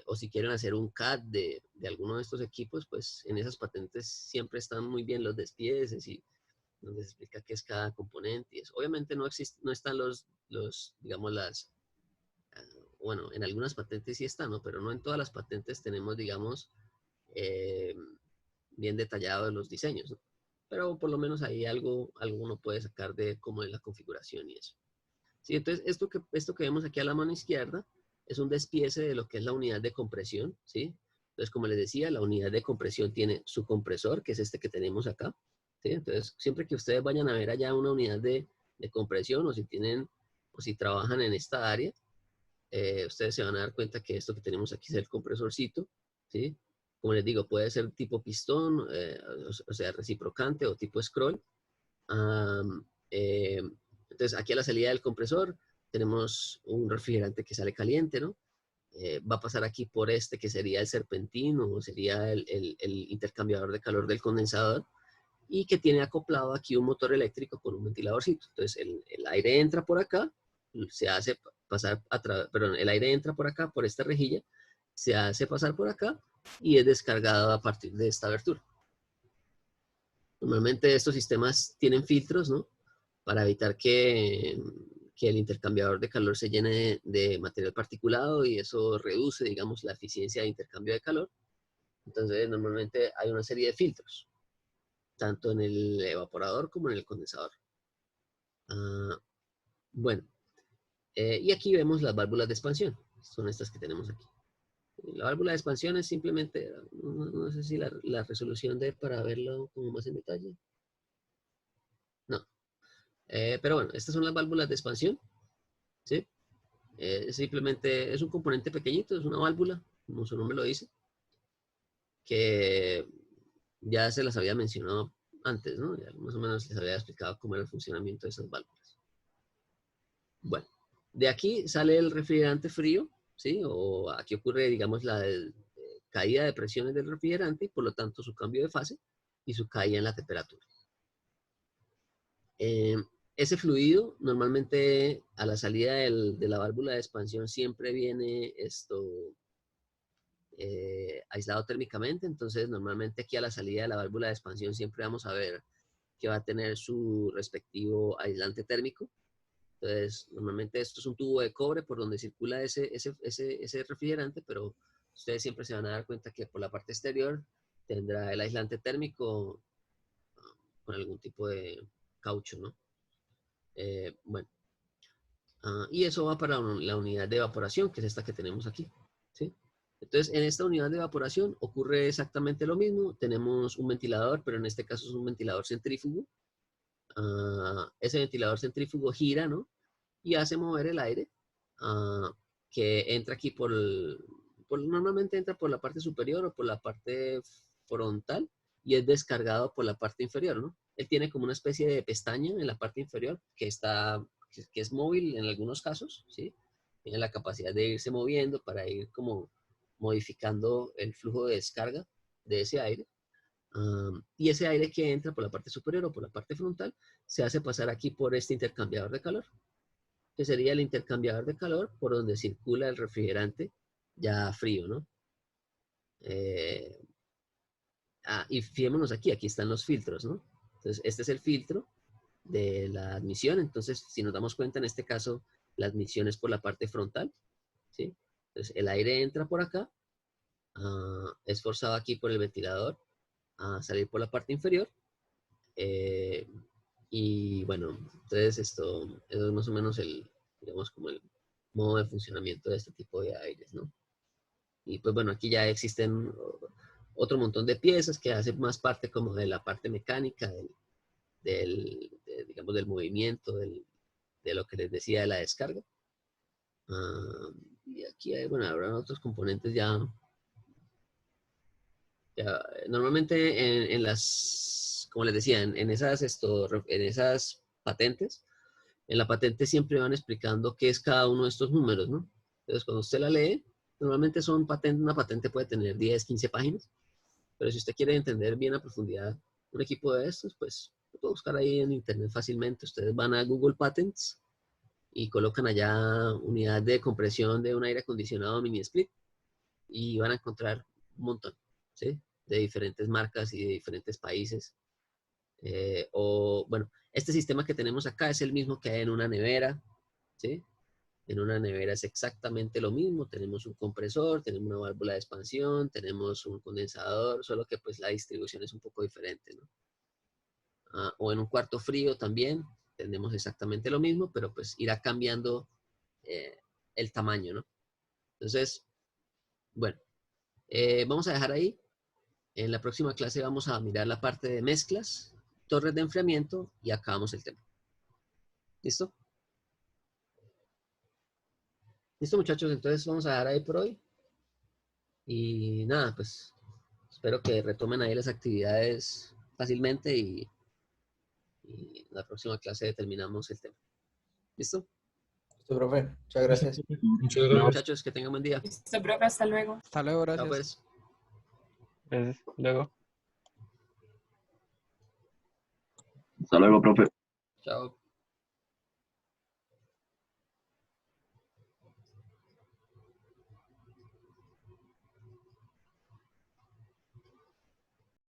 O si quieren hacer un CAD de alguno de estos equipos, pues en esas patentes siempre están muy bien los despieces y donde se explica qué es cada componente. Y eso. Obviamente no están digamos, bueno, en algunas patentes sí están, ¿no? Pero no en todas las patentes tenemos, digamos, eh, bien detallados los diseños, ¿no? Pero por lo menos ahí algo uno puede sacar de cómo es la configuración y eso. Sí, entonces esto que vemos aquí a la mano izquierda es un despiece de lo que es la unidad de compresión, ¿sí? Entonces, como les decía, la unidad de compresión tiene su compresor, que es este que tenemos acá, ¿sí? Entonces, siempre que ustedes vayan a ver allá una unidad de compresión o si trabajan en esta área, ustedes se van a dar cuenta que esto que tenemos aquí es el compresorcito, ¿sí? Como les digo, puede ser tipo pistón, o sea, reciprocante o tipo scroll. Um, eh, entonces, aquí a la salida del compresor tenemos un refrigerante que sale caliente, ¿no? Va a pasar aquí por este que sería el serpentino o sería el intercambiador de calor del condensador y que tiene acoplado aquí un motor eléctrico con un ventiladorcito. Entonces, el aire entra por acá, se hace pasar perdón, el aire entra por acá, por esta rejilla, se hace pasar por acá y es descargado a partir de esta abertura. Normalmente estos sistemas tienen filtros, ¿no? Para evitar que el intercambiador de calor se llene de material particulado y eso reduce, digamos, la eficiencia de intercambio de calor. Entonces, normalmente hay una serie de filtros, tanto en el evaporador como en el condensador. Bueno, y aquí vemos las válvulas de expansión. Son estas que tenemos aquí. La válvula de expansión es simplemente, no sé si la resolución de para verlo como más en detalle. No. Pero bueno, estas son las válvulas de expansión, ¿sí? Simplemente es un componente pequeñito, es una válvula, como su nombre lo dice, que ya se las había mencionado antes, ¿no? Ya más o menos les había explicado cómo era el funcionamiento de esas válvulas. Bueno, de aquí sale el refrigerante frío, ¿sí? O aquí ocurre, digamos, la caída de presiones del refrigerante y por lo tanto su cambio de fase y su caída en la temperatura. Ese fluido, normalmente a la salida de la válvula de expansión siempre viene aislado térmicamente, entonces normalmente aquí a la salida de la válvula de expansión siempre vamos a ver que va a tener su respectivo aislante térmico. Entonces, normalmente esto es un tubo de cobre por donde circula ese refrigerante, pero ustedes siempre se van a dar cuenta que por la parte exterior tendrá el aislante térmico con algún tipo de caucho, ¿no? Bueno, y eso va para la unidad de evaporación, que es esta que tenemos aquí, ¿sí? Entonces, en esta unidad de evaporación ocurre exactamente lo mismo. Tenemos un ventilador, pero en este caso es un ventilador centrífugo. Ese ventilador centrífugo gira, ¿no? Y hace mover el aire que entra aquí normalmente entra por la parte superior o por la parte frontal y es descargado por la parte inferior, ¿no? Él tiene como una especie de pestaña en la parte inferior que es móvil en algunos casos, ¿sí? Tiene la capacidad de irse moviendo para ir como modificando el flujo de descarga de ese aire. Y ese aire que entra por la parte superior o por la parte frontal se hace pasar aquí por este intercambiador de calor, que sería el intercambiador de calor por donde circula el refrigerante ya frío, ¿no? Y fijémonos aquí están los filtros, ¿no? Entonces, este es el filtro de la admisión. Entonces, si nos damos cuenta, en este caso, la admisión es por la parte frontal, ¿sí? Entonces, el aire entra por acá, es forzado aquí por el ventilador a salir por la parte inferior. Y bueno, entonces eso es más o menos digamos, como el modo de funcionamiento de este tipo de aires, ¿no? Y pues bueno, aquí ya existen otro montón de piezas que hacen más parte como de la parte mecánica digamos, del movimiento, de lo que les decía de la descarga. Y aquí hay, bueno, habrá otros componentes ya normalmente en las, como les decía, en esas patentes, en la patente siempre van explicando qué es cada uno de estos números, ¿no? Entonces, cuando usted la lee, normalmente una patente puede tener 10, 15 páginas. Pero si usted quiere entender bien a profundidad un equipo de estos, pues lo puede buscar ahí en internet fácilmente. Ustedes van a Google Patents y colocan allá unidad de compresión de un aire acondicionado mini split y van a encontrar un montón, ¿sí? De diferentes marcas y de diferentes países. O, bueno, este sistema que tenemos acá es el mismo que hay en una nevera, ¿sí? En una nevera es exactamente lo mismo. Tenemos un compresor, tenemos una válvula de expansión, tenemos un condensador, solo que pues la distribución es un poco diferente, ¿no? O en un cuarto frío también tenemos exactamente lo mismo, pero pues irá cambiando el tamaño, ¿no? Entonces, bueno, vamos a dejar ahí. En la próxima clase vamos a mirar la parte de mezclas, torres de enfriamiento y acabamos el tema. ¿Listo? Listo, muchachos, entonces vamos a dejar ahí por hoy. Y nada, pues espero que retomen ahí las actividades fácilmente y en la próxima clase terminamos el tema. ¿Listo? Listo, profe. Muchas gracias. Muchas Bueno, gracias. muchachos, que tengan buen día. Listo, profe, hasta luego. Hasta luego, Chao, gracias. pues. Gracias. Luego. Hasta luego, profe. Chao.